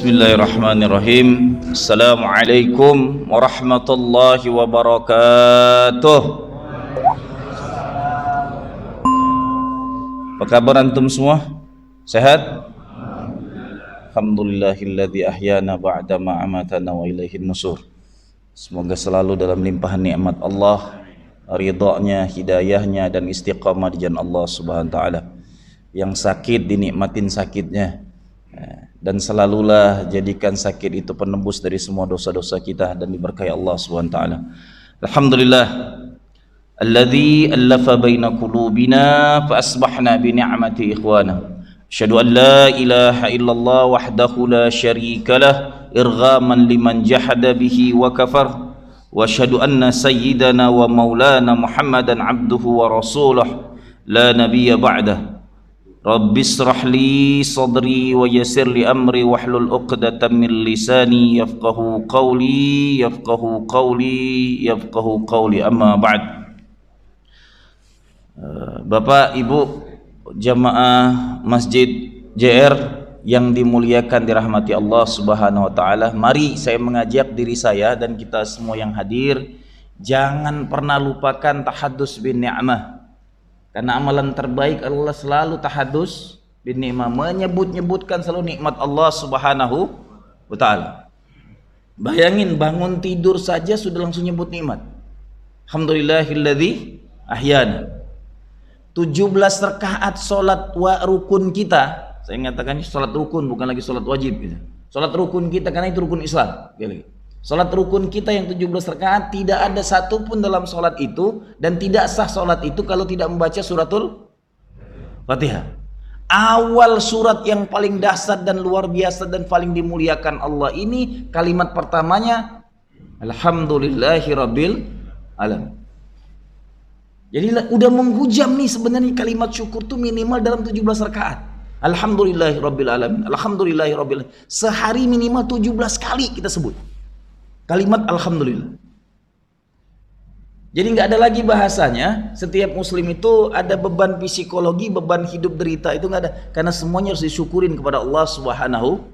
Bismillahirrahmanirrahim. Assalamualaikum warahmatullahi wabarakatuh. Apa kabar antum semua? Sehat? Alhamdulillahilladzi ahyana ba'da ma amatana wa ilaihin nusur. Semoga selalu dalam limpahan nikmat Allah, ridha-Nya, hidayahnya dan istiqamah di jalan Allah Subhanahu wa taala. Yang sakit dinikmatin sakitnya. Dan selalulah jadikan sakit itu penembus dari semua dosa-dosa kita dan diberkahi Allah Subhanahu wa taala. Alhamdulillah alladzi allafa baina qulubina fa asbahna bi ni'mati ikhwana. Asyhadu an la ilaha illallah wahdahu la syarika lah irghaman liman jahada bihi wa kafar. Wa asyhadu anna sayyidana wa maulana Muhammadan abduhu wa rasuluh la nabiyya ba'dah. Rabbi israh li sadri wa yassir li amri wahlul 'uqdatam min lisani yafqahu qawli amma ba'd. Bapak Ibu jamaah Masjid JR yang dimuliakan dirahmati Allah Subhanahu wa taala, mari saya mengajak diri saya dan kita semua yang hadir jangan pernah lupakan tahaddus bin ni'mah. Karena amalan terbaik adalah selalu tahadus bin ni'mah, menyebut-nyebutkan selalu nikmat Allah Subhanahu wa taala. Bayangin bangun tidur saja sudah langsung nyebut nikmat. Alhamdulillahilladzi ahyana. 17 rakaat salat rukun kita. Saya mengatakan salat rukun bukan lagi salat wajib gitu. Salat rukun kita karena itu rukun Islam. Salat rukun kita yang 17 rakaat tidak ada satu pun dalam salat itu dan tidak sah salat itu kalau tidak membaca suratul Fatihah. Awal surat yang paling dahsyat dan luar biasa dan paling dimuliakan Allah ini kalimat pertamanya Alhamdulillahirabbil alamin. Jadi udah menghujam nih sebenarnya kalimat syukur tuh minimal dalam 17 rakaat. Alhamdulillahirabbil alamin. Alhamdulillahirabbil alamin. Sehari minimal 17 kali kita sebut kalimat Alhamdulillah. Jadi nggak ada lagi bahasanya setiap muslim itu ada beban psikologi, beban hidup derita itu nggak ada, karena semuanya harus disyukurin kepada Allah Subhanahu.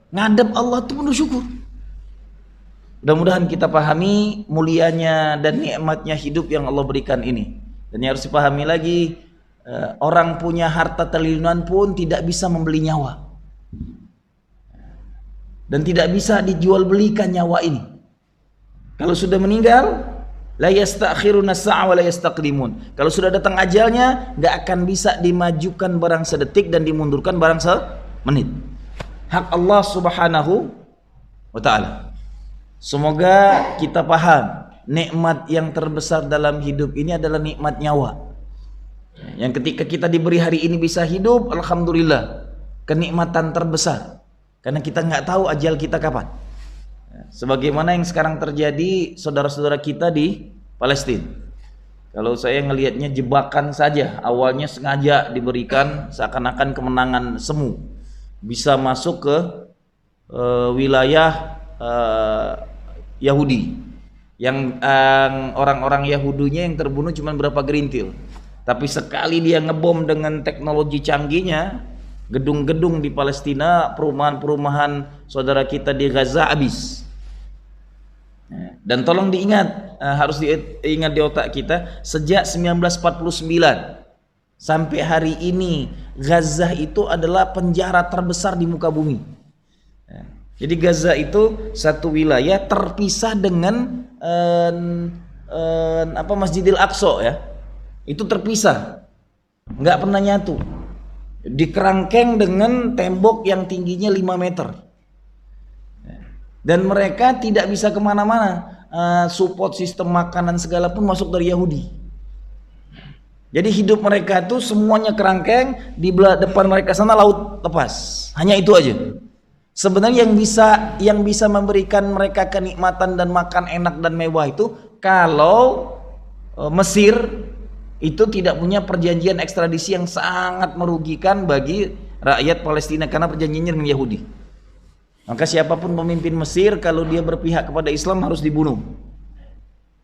Ngadep Allah itu penuh syukur. Mudah-mudahan kita pahami mulianya dan nikmatnya hidup yang Allah berikan ini. Dan yang harus dipahami lagi, orang punya harta triliunan pun tidak bisa membeli nyawa. Dan tidak bisa dijual belikan nyawa ini. Kalau sudah meninggal, la yastakhiruna sa'a wa la yastaqdimun. Kalau sudah datang ajalnya, enggak akan bisa dimajukan barang sedetik dan dimundurkan barang semenit. Hak Allah Subhanahu wa taala. Semoga kita paham, nikmat yang terbesar dalam hidup ini adalah nikmat nyawa. Yang ketika kita diberi hari ini bisa hidup, alhamdulillah, kenikmatan terbesar. Karena kita nggak tahu ajal kita kapan. Sebagaimana yang sekarang terjadi saudara-saudara kita di Palestina. Kalau saya ngelihatnya jebakan saja, awalnya sengaja diberikan seakan-akan kemenangan semu. Bisa masuk ke wilayah Yahudi. Yang orang-orang Yahudinya yang terbunuh cuma berapa gerintil. Tapi sekali dia ngebom dengan teknologi canggihnya, gedung-gedung di Palestina, perumahan-perumahan saudara kita di Gaza habis. Dan tolong diingat, harus diingat di otak kita, sejak 1949 sampai hari ini Gaza itu adalah penjara terbesar di muka bumi. Jadi Gaza itu satu wilayah terpisah dengan Masjidil Aqsa ya. Itu terpisah, nggak pernah nyatu. Dikerangkeng dengan tembok yang tingginya 5 meter. Dan mereka tidak bisa kemana-mana. Support sistem makanan segala pun masuk dari Yahudi. Jadi hidup mereka itu semuanya kerangkeng, di depan mereka sana laut lepas. Hanya itu aja. Sebenarnya yang bisa memberikan mereka kenikmatan dan makan enak dan mewah itu kalau Mesir itu tidak punya perjanjian ekstradisi yang sangat merugikan bagi rakyat Palestina karena perjanjiannya dengan Yahudi. Maka siapapun pemimpin Mesir kalau dia berpihak kepada Islam harus dibunuh,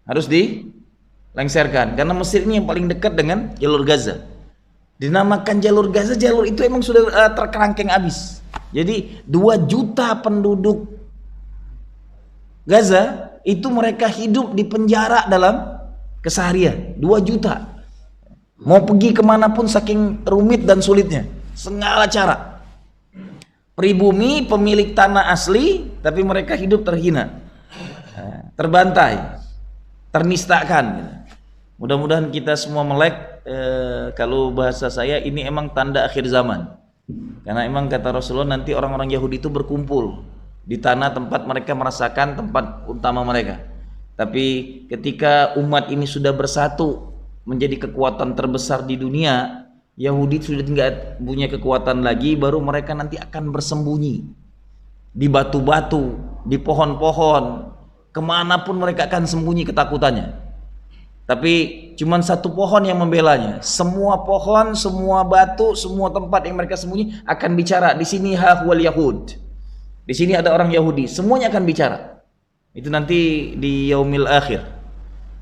harus dilengserkan, karena Mesir ini yang paling dekat dengan jalur Gaza. Dinamakan jalur Gaza, jalur itu emang sudah terkerangkeng habis. Jadi 2 juta penduduk Gaza itu mereka hidup di penjara dalam keseharian. 2 juta. Mau pergi kemanapun saking rumit dan sulitnya, segala cara. Pribumi, pemilik tanah asli, tapi mereka hidup terhina, terbantai, ternistakan. Mudah-mudahan kita semua melek. Kalau bahasa saya, ini emang tanda akhir zaman. Karena emang kata Rasulullah, nanti orang-orang Yahudi itu berkumpul di tanah tempat mereka merasakan tempat utama mereka. Tapi ketika umat ini sudah bersatu menjadi kekuatan terbesar di dunia, Yahudi sudah tidak punya kekuatan lagi, baru mereka nanti akan bersembunyi di batu-batu, di pohon-pohon, kemanapun mereka akan sembunyi ketakutannya. Tapi cuman satu pohon yang membelanya. Semua pohon, semua batu, semua tempat yang mereka sembunyi akan bicara. Di sini hahuwal Yahud. Di sini ada orang Yahudi, semuanya akan bicara. Itu nanti di yaumil akhir.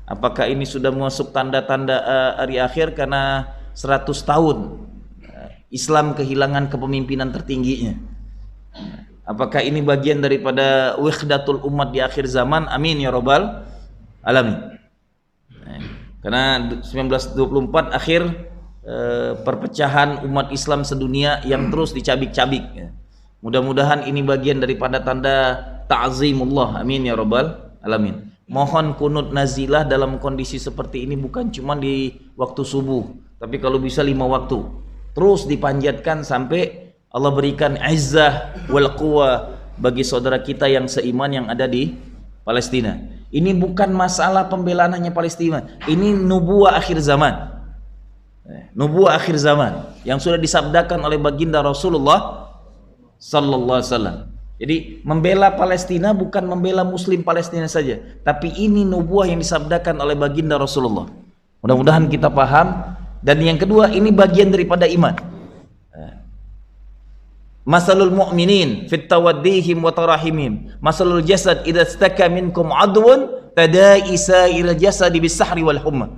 Apakah ini sudah masuk tanda-tanda hari akhir karena 100 tahun Islam kehilangan kepemimpinan tertingginya? Apakah ini bagian daripada wihdatul umat di akhir zaman? Amin ya rabbal alamin. Karena 1924 akhir perpecahan umat Islam sedunia yang terus dicabik-cabik. Mudah-mudahan ini bagian daripada tanda ta'zimullah. Amin ya rabbal alamin. Mohon kunut nazilah dalam kondisi seperti ini bukan cuma di waktu subuh, tapi kalau bisa 5 waktu. Terus dipanjatkan sampai Allah berikan izzah wal quwwah bagi saudara kita yang seiman yang ada di Palestina. Ini bukan masalah pembelaan hanya Palestina. Ini nubuah akhir zaman. Nubuah akhir zaman yang sudah disabdakan oleh baginda Rasulullah sallallahu alaihi wasallam. Jadi membela Palestina bukan membela muslim Palestina saja, tapi ini nubuah yang disabdakan oleh baginda Rasulullah. Mudah-mudahan kita paham. Dan yang kedua, ini bagian daripada iman. Masalul mu'minin fit tawaddihim wa tarahimim masalul jasad idza istaka minkum adwun tadaisa ila jasadi bisahri wal humma.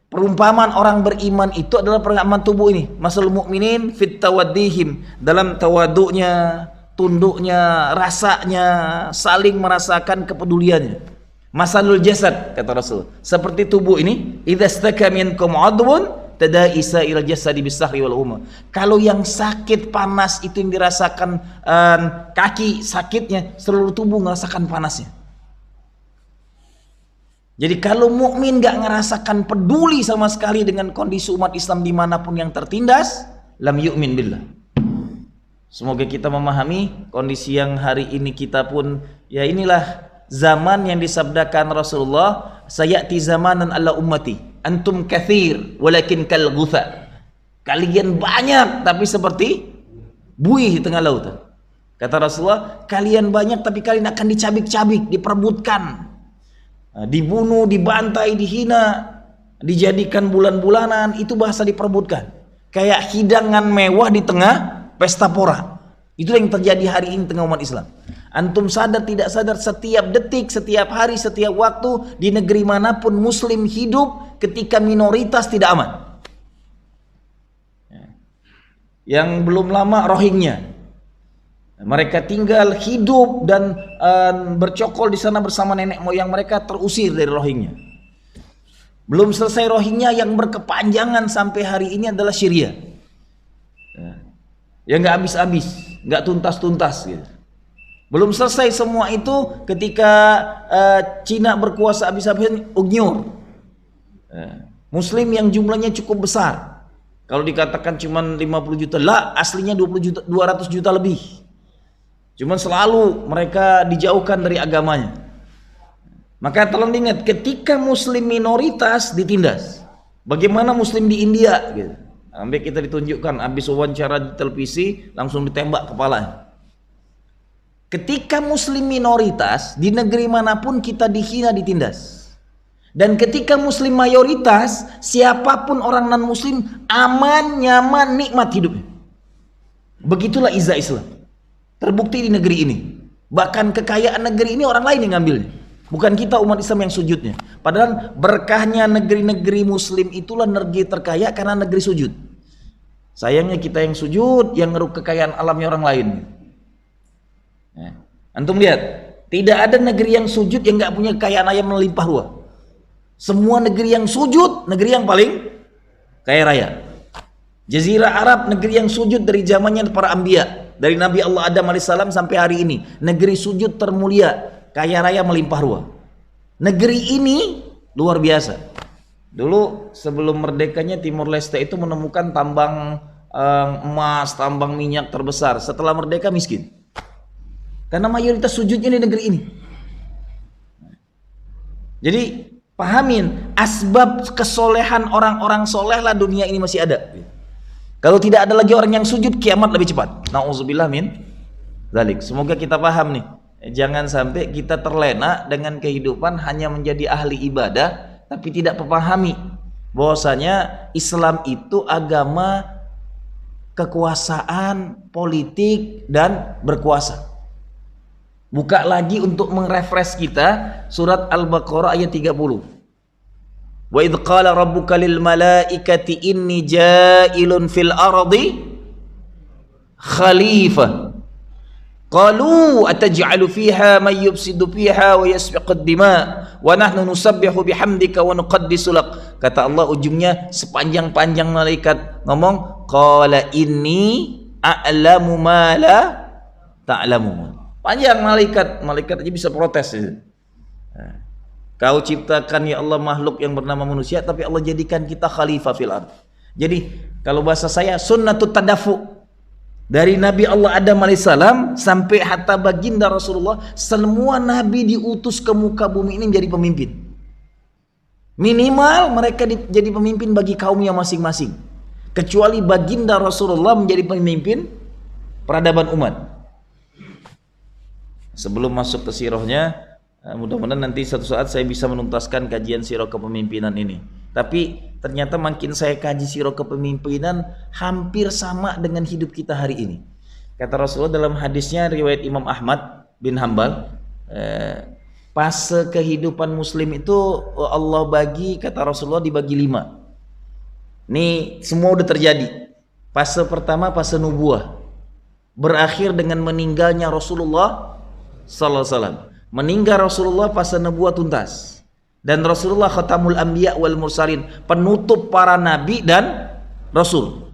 Perumpamaan orang beriman itu adalah perumpamaan tubuh ini. Masalul mu'minin fit tawaddihim, dalam tawaduknya, tunduknya, rasanya, saling merasakan kepeduliannya. Masalul jasad, kata Rasul, seperti tubuh ini, idza istaka minkum adwun tadaisa ila jasadi bisahri wal humma. Kalau yang sakit panas itu yang dirasakan kaki sakitnya, seluruh tubuh merasakan panasnya. Jadi kalau mukmin gak ngerasakan peduli sama sekali dengan kondisi umat Islam dimanapun yang tertindas, lam yu'min billah. Semoga kita memahami kondisi yang hari ini kita pun, ya inilah zaman yang disabdakan Rasulullah, sayati zamanan ala ummati antum kathir walakin kal ghutha. Kalian banyak tapi seperti buih di tengah lautan. Kata Rasulullah, kalian banyak tapi kalian akan dicabik-cabik, diperebutkan, dibunuh, dibantai, dihina, dijadikan bulan-bulanan. Itu bahasa diperebutkan. Kayak hidangan mewah di tengah pesta pora. Itu yang terjadi hari ini tengah umat Islam. Antum sadar tidak sadar, setiap detik, setiap hari, setiap waktu di negeri manapun muslim hidup ketika minoritas tidak aman. Yang belum lama Rohingya, mereka tinggal hidup dan bercokol di sana bersama nenek moyang mereka, terusir dari Rohingya. Belum selesai Rohingya, yang berkepanjangan sampai hari ini adalah Syria. Ya nggak habis-habis, nggak tuntas-tuntas gitu. Belum selesai semua itu ketika Cina berkuasa habis-habisan Uyghur, Muslim yang jumlahnya cukup besar. Kalau dikatakan cuma 50 juta, lah aslinya 20 juta, 200 juta lebih. Cuman selalu mereka dijauhkan dari agamanya. Maka tolong diingat, ketika Muslim minoritas ditindas, bagaimana Muslim di India gitu. Sampai kita ditunjukkan habis wawancara di televisi langsung ditembak kepalanya. Ketika Muslim minoritas di negeri manapun kita dihina, ditindas. Dan ketika Muslim mayoritas, siapapun orang non Muslim aman, nyaman, nikmat hidupnya. Begitulah izah Islam. Terbukti di negeri ini. Bahkan kekayaan negeri ini orang lain yang ngambilnya, bukan kita umat Islam yang sujudnya. Padahal berkahnya negeri-negeri Muslim itulah negeri terkaya karena negeri sujud. Sayangnya kita yang sujud, yang ngeruk kekayaan alamnya orang lain. Ya. Antum lihat, tidak ada negeri yang sujud yang nggak punya kekayaan ayam melimpah ruah. Semua negeri yang sujud, negeri yang paling kaya raya. Jazirah Arab, negeri yang sujud dari zamannya para anbiya, dari Nabi Allah Adam alaihissalam sampai hari ini, negeri sujud termulia, kaya raya melimpah ruah. Negeri ini luar biasa. Dulu sebelum merdekanya Timur Leste itu menemukan tambang emas, tambang minyak terbesar. Setelah merdeka miskin. Karena mayoritas sujudnya di negeri ini. Jadi pahamin, asbab kesolehan orang-orang soleh lah dunia ini masih ada. Kalau tidak ada lagi orang yang sujud, kiamat lebih cepat. Nauzubillah min dzalik. Semoga kita paham nih. Jangan sampai kita terlena dengan kehidupan hanya menjadi ahli ibadah tapi tidak memahami bahwasanya Islam itu agama kekuasaan, politik dan berkuasa. Buka lagi untuk merefresh kita surat Al-Baqarah ayat 30. Wa idz qala rabbuka lil malaikati inni ja'ilun fil ardi khalifah. Qalu ataj'alu fiha may yufsidu fiha wa yasfiqu ad-dima wa nahnu nusabbihu bihamdika wa nuqaddisu lak. Kata Allah ujungnya sepanjang-panjang malaikat ngomong qala inni a'lamu ma la ta'lamun. Panjang malaikat aja bisa protes. Kau ciptakan ya Allah makhluk yang bernama manusia, tapi Allah jadikan kita khalifah fil ard. Jadi kalau bahasa saya sunnatut tadafu, dari Nabi Allah Adam alaihissalam sampai hatta baginda Rasulullah, semua nabi diutus ke muka bumi ini menjadi pemimpin. Minimal mereka jadi pemimpin bagi kaumnya masing-masing. Kecuali baginda Rasulullah menjadi pemimpin peradaban umat. Sebelum masuk ke sirahnya, mudah-mudahan nanti suatu saat saya bisa menuntaskan kajian sirah kepemimpinan ini. Tapi ternyata makin saya kaji sirah kepemimpinan hampir sama dengan hidup kita hari ini. Kata Rasulullah dalam hadisnya riwayat Imam Ahmad bin Hambal, fase kehidupan muslim itu Allah bagi, kata Rasulullah, dibagi 5. Ini semua udah terjadi. Fase pertama fase nubuah, berakhir dengan meninggalnya Rasulullah sallallahu alaihi wasallam. Meninggal Rasulullah, fase nubuah tuntas. Dan Rasulullah khatamul anbiya wal mursalin, penutup para nabi dan rasul.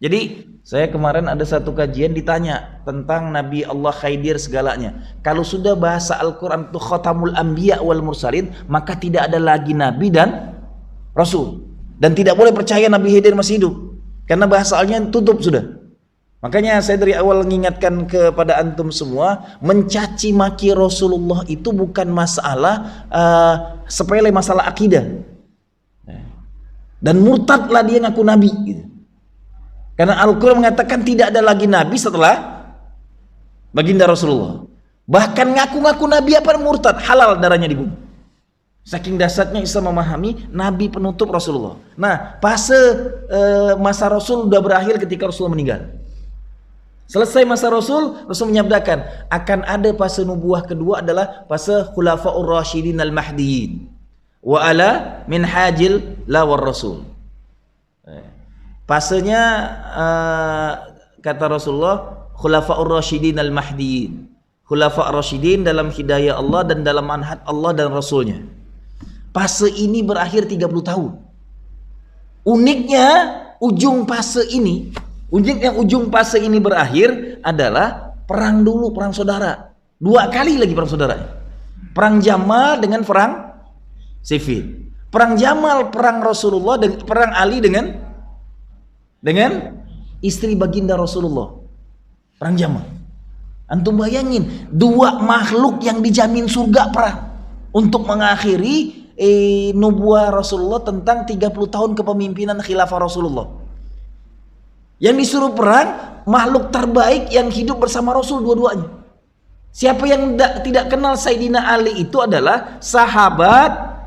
Jadi saya kemarin ada satu kajian ditanya tentang Nabi Allah Khidir segalanya. Kalau sudah bahasa Al-Quran itu khatamul anbiya wal mursalin, maka tidak ada lagi nabi dan rasul. Dan tidak boleh percaya Nabi Khidir masih hidup, karena bahasanya tutup sudah. Makanya saya dari awal mengingatkan kepada antum semua, mencaci maki Rasulullah itu bukan masalah sepele, masalah akidah. Dan murtadlah dia ngaku nabi gitu. Karena Al-Quran mengatakan tidak ada lagi nabi setelah baginda Rasulullah. Bahkan ngaku-ngaku nabi apa murtad, halal darahnya dibunuh. Saking dasarnya Islam memahami nabi penutup Rasulullah. Nah, fase masa Rasul sudah berakhir ketika Rasulullah meninggal. Selesai masa Rasul menyabdakan akan ada fase nubuah kedua adalah fase khulafaur rasyidin al-mahdiyyin wa ala min hajil la war rasul. Fasenya kata Rasulullah khulafaur rasyidin al-mahdiyyin. Khulafa rasyidin dalam hidayah Allah dan dalam manhaj Allah dan Rasulnya. Fase ini berakhir 30 tahun. Uniknya ujung fase ini berakhir adalah perang dulu, perang saudara. 2 kali lagi perang saudara. Perang Jamal dengan perang Siffin. Perang Jamal, perang Rasulullah, dan perang Ali dengan istri baginda Rasulullah. Perang Jamal. Antum bayangin, 2 makhluk yang dijamin surga perang untuk mengakhiri nubuah Rasulullah tentang 30 tahun kepemimpinan khilafah Rasulullah. Yang disuruh perang makhluk terbaik yang hidup bersama Rasul dua-duanya. Siapa yang tidak kenal Sayyidina Ali itu adalah sahabat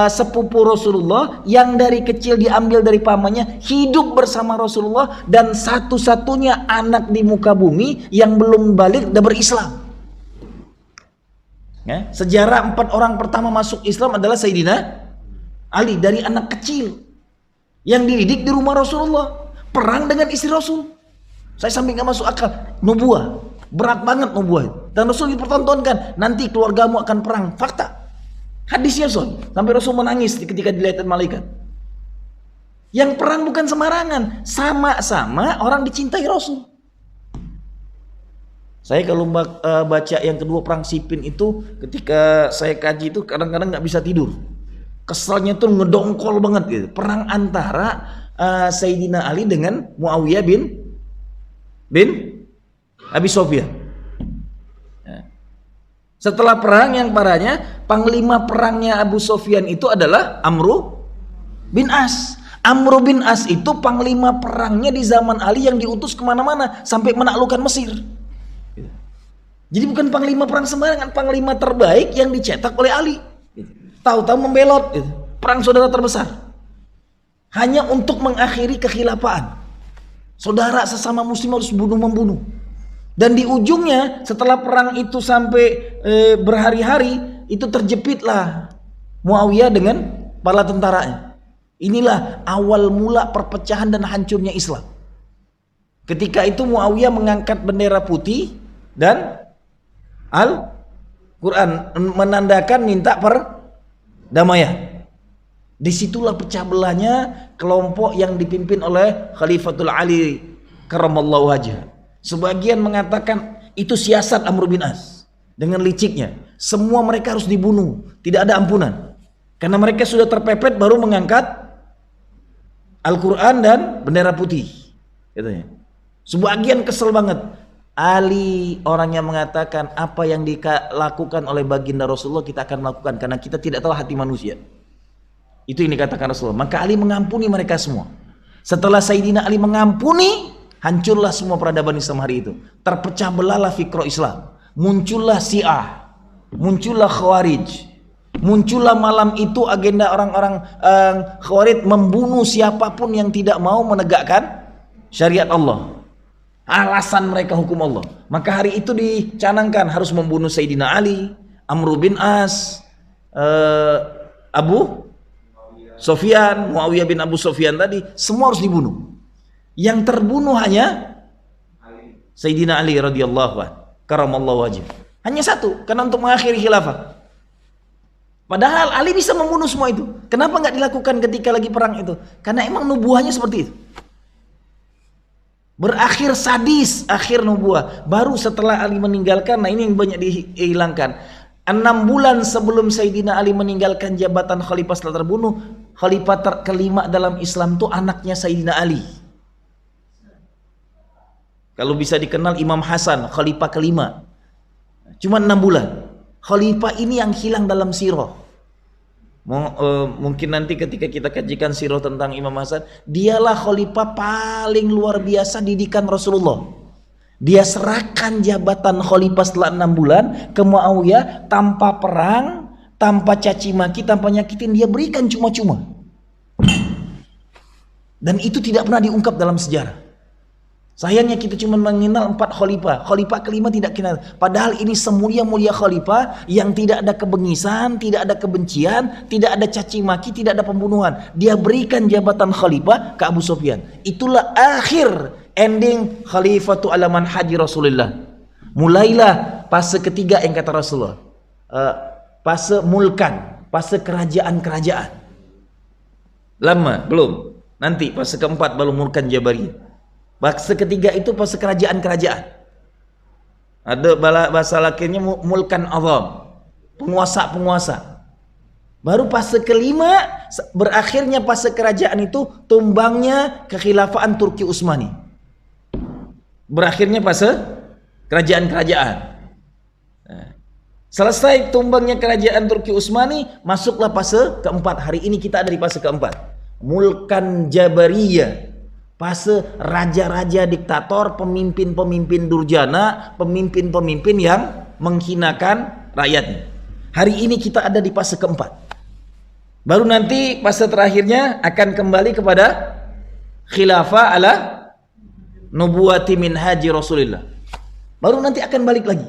sepupu Rasulullah yang dari kecil diambil dari pamannya, hidup bersama Rasulullah, dan satu-satunya anak di muka bumi yang belum balik dan berislam. Ya, sejarah 4 orang pertama masuk Islam adalah Sayyidina Ali, dari anak kecil yang dididik di rumah Rasulullah. perang dengan istri Rasul. Saya sampai nggak masuk akal. Nubuah, berat banget nubuah. Dan Rasul dipertontonkan, nanti keluargamu akan perang. Fakta. Hadisnya Soh. Sampai Rasul menangis ketika dilihat malaikat. Yang perang bukan sembarangan. Sama-sama orang dicintai Rasul. Saya kalau baca yang kedua perang Siffin itu, ketika saya kaji itu kadang-kadang nggak bisa tidur. Keselnya tuh ngedongkol banget gitu. Perang antara Sayyidina Ali dengan Muawiyah bin Abi Sufyan. Setelah perang yang parahnya, panglima perangnya Abu Sufyan itu adalah Amru bin As. Amru bin As itu panglima perangnya di zaman Ali yang diutus kemana-mana sampai menaklukkan Mesir. Jadi bukan panglima perang sembarangan, panglima terbaik yang dicetak oleh Ali. Tahu-tahu membelot, perang saudara terbesar. Hanya untuk mengakhiri kekhilafaan. Saudara sesama muslim harus bunuh-membunuh. Dan di ujungnya setelah perang itu sampai berhari-hari, itu terjepitlah Muawiyah dengan para tentaranya. Inilah awal mula perpecahan dan hancurnya Islam. Ketika itu Muawiyah mengangkat bendera putih dan Al-Quran menandakan minta perdamaian. Disitulah pecah belahnya kelompok yang dipimpin oleh Khalifatul Ali karramallahu wajhah. Sebagian mengatakan itu siasat Amr bin As dengan liciknya. Semua mereka harus dibunuh, tidak ada ampunan. Karena mereka sudah terpepet baru mengangkat Al-Quran dan bendera putih. Katanya. Sebagian kesel banget. Ali orang yang mengatakan apa yang dilakukan oleh baginda Rasulullah kita akan melakukan karena kita tidak tahu hati manusia. Itu yang dikatakan Rasulullah. Maka Ali mengampuni mereka semua. Setelah Sayyidina Ali mengampuni, hancurlah semua peradaban Islam hari itu. Terpecah belahlah fikra Islam. Muncullah Syiah, muncullah Khawarij. Muncullah malam itu agenda orang-orang Khawarij membunuh siapapun yang tidak mau menegakkan syariat Allah. Alasan mereka hukum Allah. Maka hari itu dicanangkan harus membunuh Sayyidina Ali, Amr bin As, Abu Sufyan, Muawiyah bin Abu Sufyan tadi, semua harus dibunuh. Yang terbunuh hanya Sayyidina Ali radhiyallahu anhu, karramallahu wajhah. Hanya satu, karena untuk mengakhiri khilafah. Padahal Ali bisa membunuh semua itu. Kenapa nggak dilakukan ketika lagi perang itu? Karena emang nubuahnya seperti itu. Berakhir sadis, akhir nubuah. Baru setelah Ali meninggalkan, nah ini yang banyak dihilangkan. 6 bulan sebelum Sayyidina Ali meninggalkan jabatan khalifah setelah terbunuh, khalifah kelima dalam Islam itu anaknya Sayyidina Ali. Kalau bisa dikenal Imam Hasan, khalifah kelima. Cuma 6 bulan. Khalifah ini yang hilang dalam sirah. Mungkin nanti ketika kita kajikan sirah tentang Imam Hasan, dialah khalifah paling luar biasa didikan Rasulullah. Dia serahkan jabatan khalifah setelah 6 bulan ke Muawiyah tanpa perang, tanpa caci maki, tanpa nyakitin, dia berikan cuma-cuma. Dan itu tidak pernah diungkap dalam sejarah. Sayangnya kita cuma mengenal 4 khalifah. Khalifah kelima tidak kenal. Padahal ini semulia-mulia khalifah yang tidak ada kebengisan, tidak ada kebencian, tidak ada caci maki, tidak ada pembunuhan. Dia berikan jabatan khalifah ke Abu Sufyan. Itulah akhir ending khalifatu ala manhaji Rasulullah. Mulailah fase ketiga yang kata Rasulullah. Fase mulkan, fase kerajaan-kerajaan. Lama belum. Nanti fase keempat baru mulkan Jabariyah. Fase ketiga itu fase kerajaan-kerajaan. Ada bahasa lakinnya mulkan azam, penguasa-penguasa. Baru fase kelima, berakhirnya fase kerajaan itu tumbangnya kekhilafaan Turki Utsmani. Berakhirnya fase kerajaan-kerajaan. Selesai tumbangnya kerajaan Turki Utsmani, masuklah fase keempat. Hari ini kita ada di fase keempat. Mulkan Jabariyah. Fase raja-raja diktator, pemimpin-pemimpin durjana, pemimpin-pemimpin yang menghinakan rakyatnya. Hari ini kita ada di fase keempat. Baru nanti fase terakhirnya akan kembali kepada khilafah ala nubuwati min haji Rasulullah. Baru nanti akan balik lagi.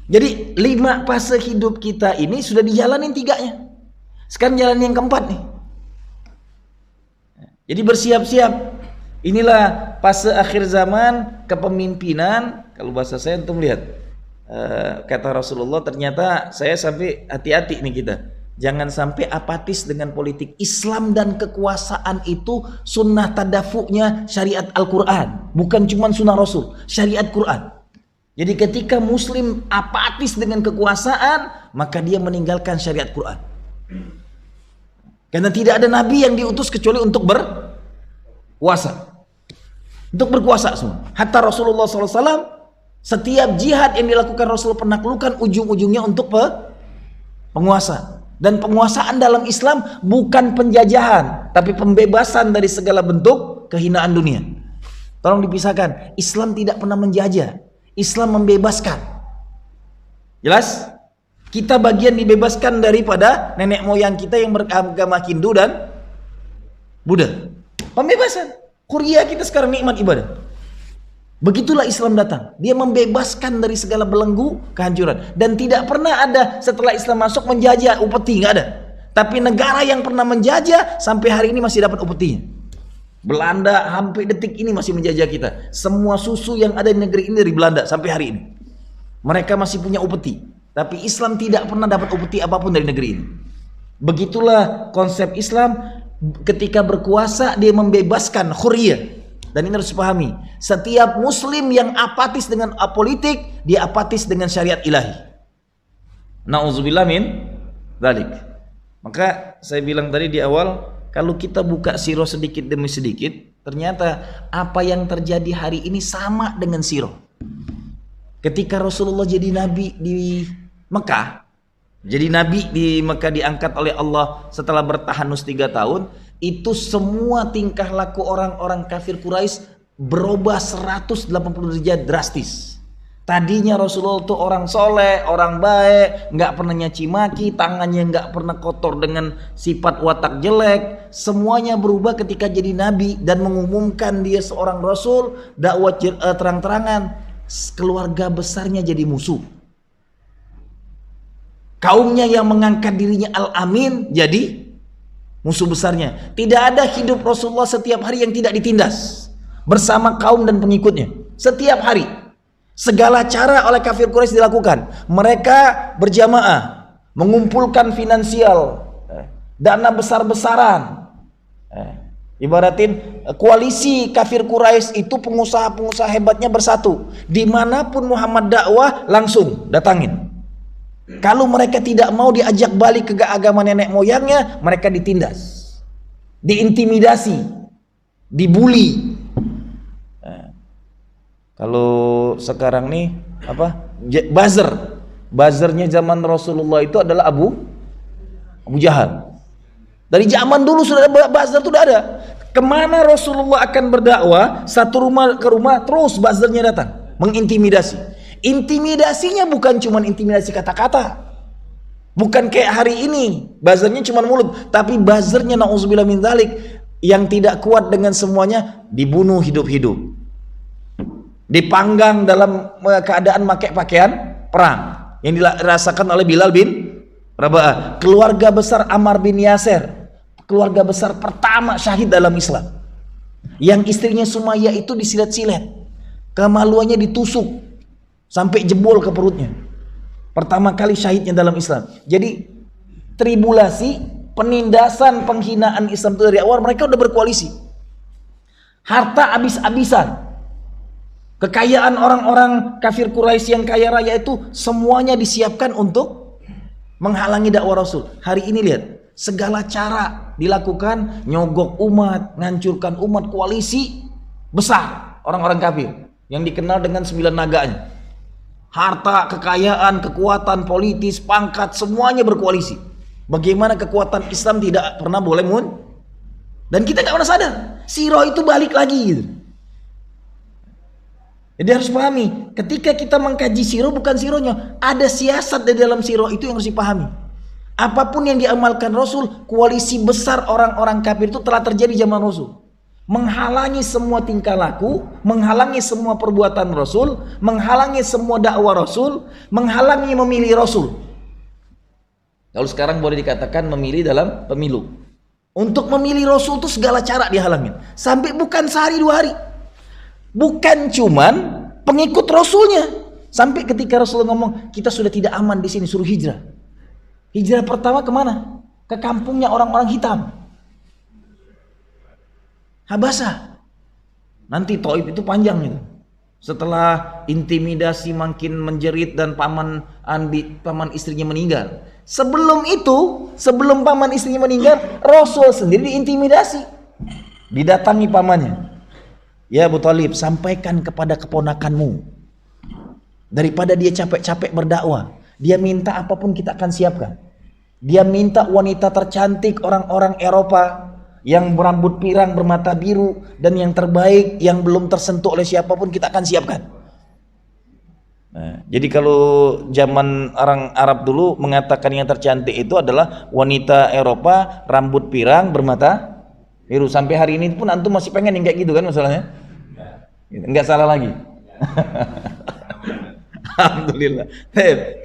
Jadi 5 fase hidup kita ini sudah dijalanin 3-nya. Sekarang jalan yang keempat nih. Jadi bersiap-siap. Inilah fase akhir zaman kepemimpinan. Kalau bahasa saya untuk melihat, kata Rasulullah, ternyata saya sampai hati-hati nih kita. Jangan sampai apatis dengan politik. Islam dan kekuasaan itu sunnah tadafuknya syariat Al-Quran, bukan cuma sunnah Rasul, syariat Quran. Jadi ketika muslim apatis dengan kekuasaan, maka dia meninggalkan syariat Quran. Karena tidak ada nabi yang diutus kecuali untuk berkuasa. Untuk berkuasa semua. Hatta Rasulullah SAW, setiap jihad yang dilakukan Rasul penaklukan ujung-ujungnya untuk penguasa. Dan penguasaan dalam Islam bukan penjajahan, tapi pembebasan dari segala bentuk kehinaan dunia. Tolong dipisahkan. Islam tidak pernah menjajah. Islam membebaskan. Jelas? Kita bagian dibebaskan daripada nenek moyang kita yang beragama Hindu dan Buddha. Pembebasan. Kuria kita sekarang nikmat ibadah. Begitulah Islam datang. Dia membebaskan dari segala belenggu kehancuran. Dan tidak pernah ada setelah Islam masuk menjajah upeti, nggak ada. Tapi negara yang pernah menjajah sampai hari ini masih dapat upetinya. Belanda sampai detik ini masih menjajah kita. Semua susu yang ada di negeri ini dari Belanda sampai hari ini. Mereka masih punya upeti. Tapi Islam tidak pernah dapat upeti apapun dari negeri ini. Begitulah konsep Islam. Ketika berkuasa dia membebaskan khuriyah. Dan ini harus dipahami. Setiap muslim yang apatis dengan politik, dia apatis dengan syariat ilahi. Na'udzubillah min dzalik. Maka saya bilang tadi di awal, kalau kita buka sirah sedikit demi sedikit, ternyata apa yang terjadi hari ini sama dengan sirah. Ketika Rasulullah jadi nabi di Mekah, jadi nabi di Mekah diangkat oleh Allah setelah bertahanus 3 tahun, itu semua tingkah laku orang-orang kafir Quraisy berubah 180 derajat drastis. Tadinya Rasulullah itu orang soleh, orang baik, nggak pernah nyaci maki, tangannya nggak pernah kotor dengan sifat watak jelek. Semuanya berubah ketika jadi nabi dan mengumumkan dia seorang rasul, dakwah terang-terangan. Keluarga besarnya jadi musuh. Kaumnya yang mengangkat dirinya Al-Amin jadi musuh besarnya. Tidak ada hidup Rasulullah setiap hari yang tidak ditindas bersama kaum dan pengikutnya. Setiap hari segala cara oleh kafir Quraisy dilakukan. Mereka berjamaah mengumpulkan finansial, dana besar-besaran. Ibaratin koalisi kafir Quraisy itu pengusaha-pengusaha hebatnya bersatu. Dimanapun Muhammad dakwah langsung datangin. Kalau mereka tidak mau diajak balik ke agama nenek moyangnya, mereka ditindas, diintimidasi, dibully. Kalau sekarang nih apa? Buzzernya zaman Rasulullah itu adalah Abu Jahal. Dari zaman dulu sudah ada buzzer, sudah ada. Kemana Rasulullah akan berdakwah, satu rumah ke rumah terus buzzernya datang, mengintimidasi. Intimidasinya bukan cuma intimidasi kata-kata, bukan kayak hari ini buzzernya cuma mulut, tapi buzzernya na'udzubillah min dzalik, yang tidak kuat dengan semuanya dibunuh hidup-hidup, dipanggang dalam keadaan pakai pakaian perang yang dirasakan oleh Bilal bin Rabah. Keluarga besar Ammar bin Yasir, keluarga besar pertama syahid dalam Islam, yang istrinya Sumayyah itu disilet-silet, kemaluannya ditusuk sampai jebol ke perutnya. Pertama kali syahidnya dalam Islam. Jadi tribulasi, penindasan, penghinaan Islam itu dari awal mereka udah berkoalisi. Harta habis-habisan. Kekayaan orang-orang kafir Quraisy yang kaya raya itu semuanya disiapkan untuk menghalangi dakwah Rasul. Hari ini lihat, segala cara dilakukan, nyogok umat, ngancurkan umat, koalisi besar orang-orang kafir yang dikenal dengan 9 naganya. Harta, kekayaan, kekuatan politis, pangkat, semuanya berkoalisi. Bagaimana kekuatan Islam tidak pernah boleh dan kita nggak pernah sadar. Sirah itu balik lagi gitu. Jadi harus pahami, ketika kita mengkaji sirah, bukan sirahnya, ada siasat di dalam sirah itu yang harus dipahami. Apapun yang diamalkan Rasul, koalisi besar orang-orang kafir itu telah terjadi zaman Rasul. Menghalangi semua tingkah laku, menghalangi semua perbuatan Rasul, menghalangi semua dakwah Rasul, menghalangi memilih Rasul. Kalau sekarang boleh dikatakan memilih dalam pemilu. Untuk memilih Rasul itu segala cara dihalangin. Sampai bukan sehari 2 hari. Bukan cuman pengikut Rasulnya. Sampai ketika Rasul ngomong, kita sudah tidak aman di sini, suruh hijrah. Hijrah pertama kemana? Ke kampungnya orang-orang hitam. Habasa. Nanti Taif itu panjang itu. Setelah intimidasi makin menjerit dan paman istrinya meninggal. Sebelum itu, sebelum paman istrinya meninggal, Rasul sendiri diintimidasi. Didatangi pamannya. Ya Abu Thalib, sampaikan kepada keponakanmu. Daripada dia capek-capek berdakwah, dia minta apapun kita akan siapkan. Dia minta wanita tercantik orang-orang Eropa yang berambut pirang, bermata biru, dan yang terbaik yang belum tersentuh oleh siapapun kita akan siapkan. Nah, jadi kalau zaman orang Arab dulu mengatakan yang tercantik itu adalah wanita Eropa, rambut pirang, bermata biru. Sampai hari ini pun antum masih pengen yang kayak gitu kan masalahnya? Enggak salah lagi. Alhamdulillah.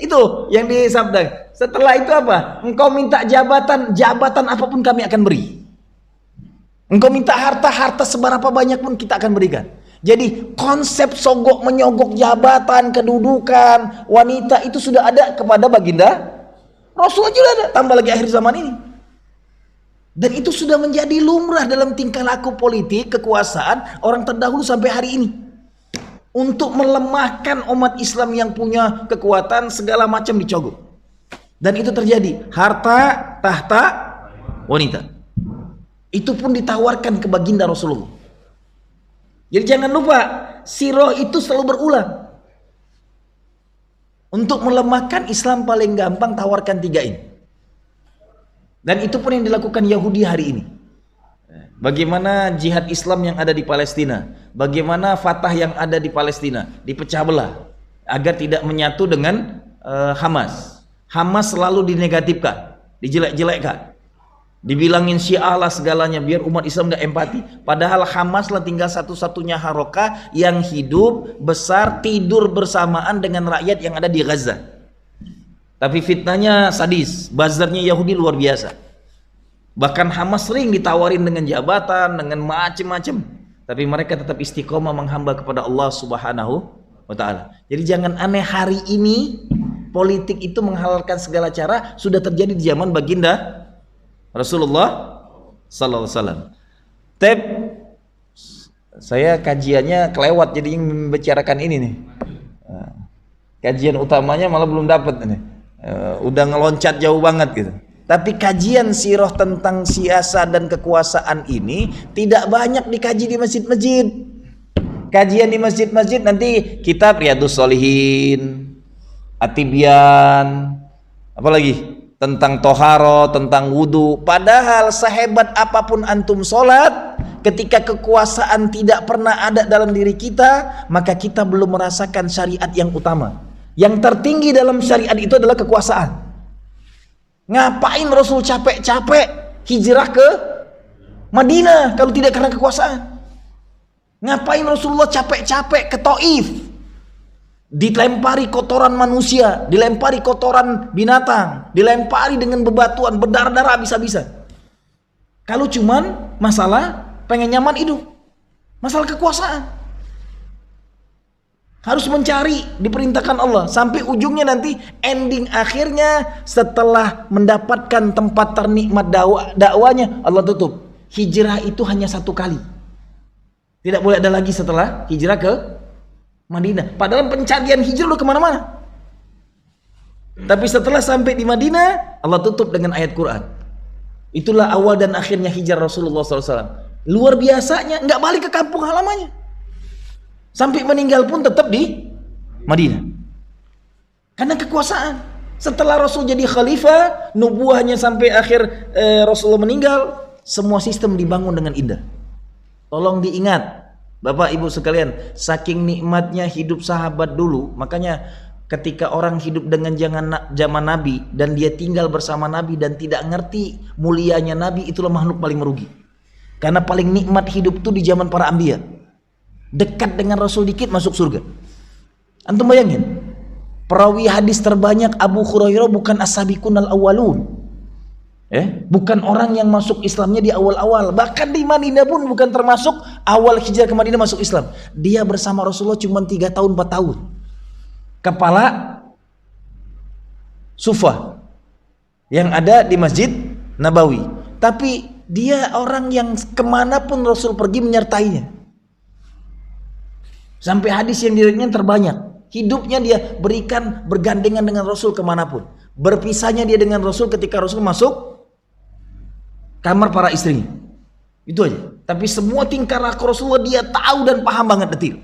Itu yang disabda. Setelah itu apa? Engkau minta jabatan, jabatan apapun kami akan beri. Engkau minta harta, harta seberapa banyak pun kita akan berikan. Jadi konsep sogok menyogok jabatan, kedudukan, wanita itu sudah ada kepada baginda Rasul aja ada, tambah lagi akhir zaman ini. Dan itu sudah menjadi lumrah dalam tingkah laku politik, kekuasaan orang terdahulu sampai hari ini. Untuk melemahkan umat Islam yang punya kekuatan, segala macam dicogok. Dan itu terjadi, harta, tahta, wanita. Itu pun ditawarkan ke baginda Rasulullah. Jadi jangan lupa, sirah itu selalu berulang. Untuk melemahkan Islam paling gampang tawarkan 3 ini. Dan itu pun yang dilakukan Yahudi hari ini. Bagaimana jihad Islam yang ada di Palestina, bagaimana Fatah yang ada di Palestina dipecah belah agar tidak menyatu dengan Hamas. Hamas selalu dinegatifkan, dijelek-jelekkan. Dibilangin Syiah lah segalanya biar umat Islam gak empati. Padahal Hamas lah tinggal satu-satunya harokah yang hidup, besar, tidur bersamaan dengan rakyat yang ada di Gaza. Tapi fitnahnya sadis, bazarnya Yahudi luar biasa. Bahkan Hamas sering ditawarin dengan jabatan, dengan macam-macam. Tapi mereka tetap istiqomah menghamba kepada Allah Subhanahu wa ta'ala. Jadi jangan aneh, hari ini politik itu menghalalkan segala cara sudah terjadi di zaman baginda Rasulullah sallallahu alaihi wasallam. Saya kajiannya kelewat jadi yang membicarakan ini nih. Kajian utamanya malah belum dapat nih. Udah ngeloncat jauh banget gitu. Tapi kajian sirah tentang siasa dan kekuasaan ini tidak banyak dikaji di masjid-masjid. Kajian di masjid-masjid nanti kitab Riyadhus Shalihin, At-Tibyan, apalagi tentang toharo, tentang wudu. Padahal sehebat apapun antum sholat, ketika kekuasaan tidak pernah ada dalam diri kita, maka kita belum merasakan syariat yang utama. Yang tertinggi dalam syariat itu adalah kekuasaan. Ngapain Rasul capek-capek hijrah ke Madinah kalau tidak karena kekuasaan? Ngapain Rasulullah capek-capek ke Taif? Dilempari kotoran manusia, dilempari kotoran binatang, dilempari dengan bebatuan, berdarah-darah habis-habisan. Kalau cuman masalah pengen nyaman hidup, masalah kekuasaan, harus mencari diperintahkan Allah sampai ujungnya nanti ending akhirnya setelah mendapatkan tempat ternikmat dakwanya Allah tutup. Hijrah itu hanya 1 kali, tidak boleh ada lagi setelah hijrah ke Madinah. Padahal pencarian hijrah udah kemana-mana. Tapi setelah sampai di Madinah, Allah tutup dengan ayat Quran. Itulah awal dan akhirnya hijrah Rasulullah SAW. Luar biasanya, nggak balik ke kampung halamannya. Sampai meninggal pun tetap di Madinah. Karena kekuasaan. Setelah Rasul jadi khalifah, nubuahnya sampai akhir Rasulullah meninggal, semua sistem dibangun dengan indah. Tolong diingat, Bapak Ibu sekalian, saking nikmatnya hidup sahabat dulu, makanya ketika orang hidup dengan zaman Nabi dan dia tinggal bersama Nabi dan tidak ngerti mulianya Nabi, itulah makhluk paling merugi. Karena paling nikmat hidup itu di zaman para anbiya. Dekat dengan Rasul dikit masuk surga. Antum bayangin, perawi hadis terbanyak Abu Hurairah bukan as-sabiqun al-awwalun. Bukan orang yang masuk Islamnya di awal-awal. Bahkan di Madinah pun bukan termasuk awal hijrah ke Madinah masuk Islam. Dia bersama Rasulullah cuma 3 tahun 4 tahun. Kepala Sufah yang ada di Masjid Nabawi. Tapi dia orang yang kemanapun Rasul pergi menyertainya. Sampai hadis yang diriwayatkan terbanyak. Hidupnya dia berikan bergandengan dengan Rasul kemanapun. Berpisahnya dia dengan Rasul ketika Rasul masuk kamar para istrinya. Itu aja. Tapi semua tingkah laku Rasulullah dia tahu dan paham banget detil.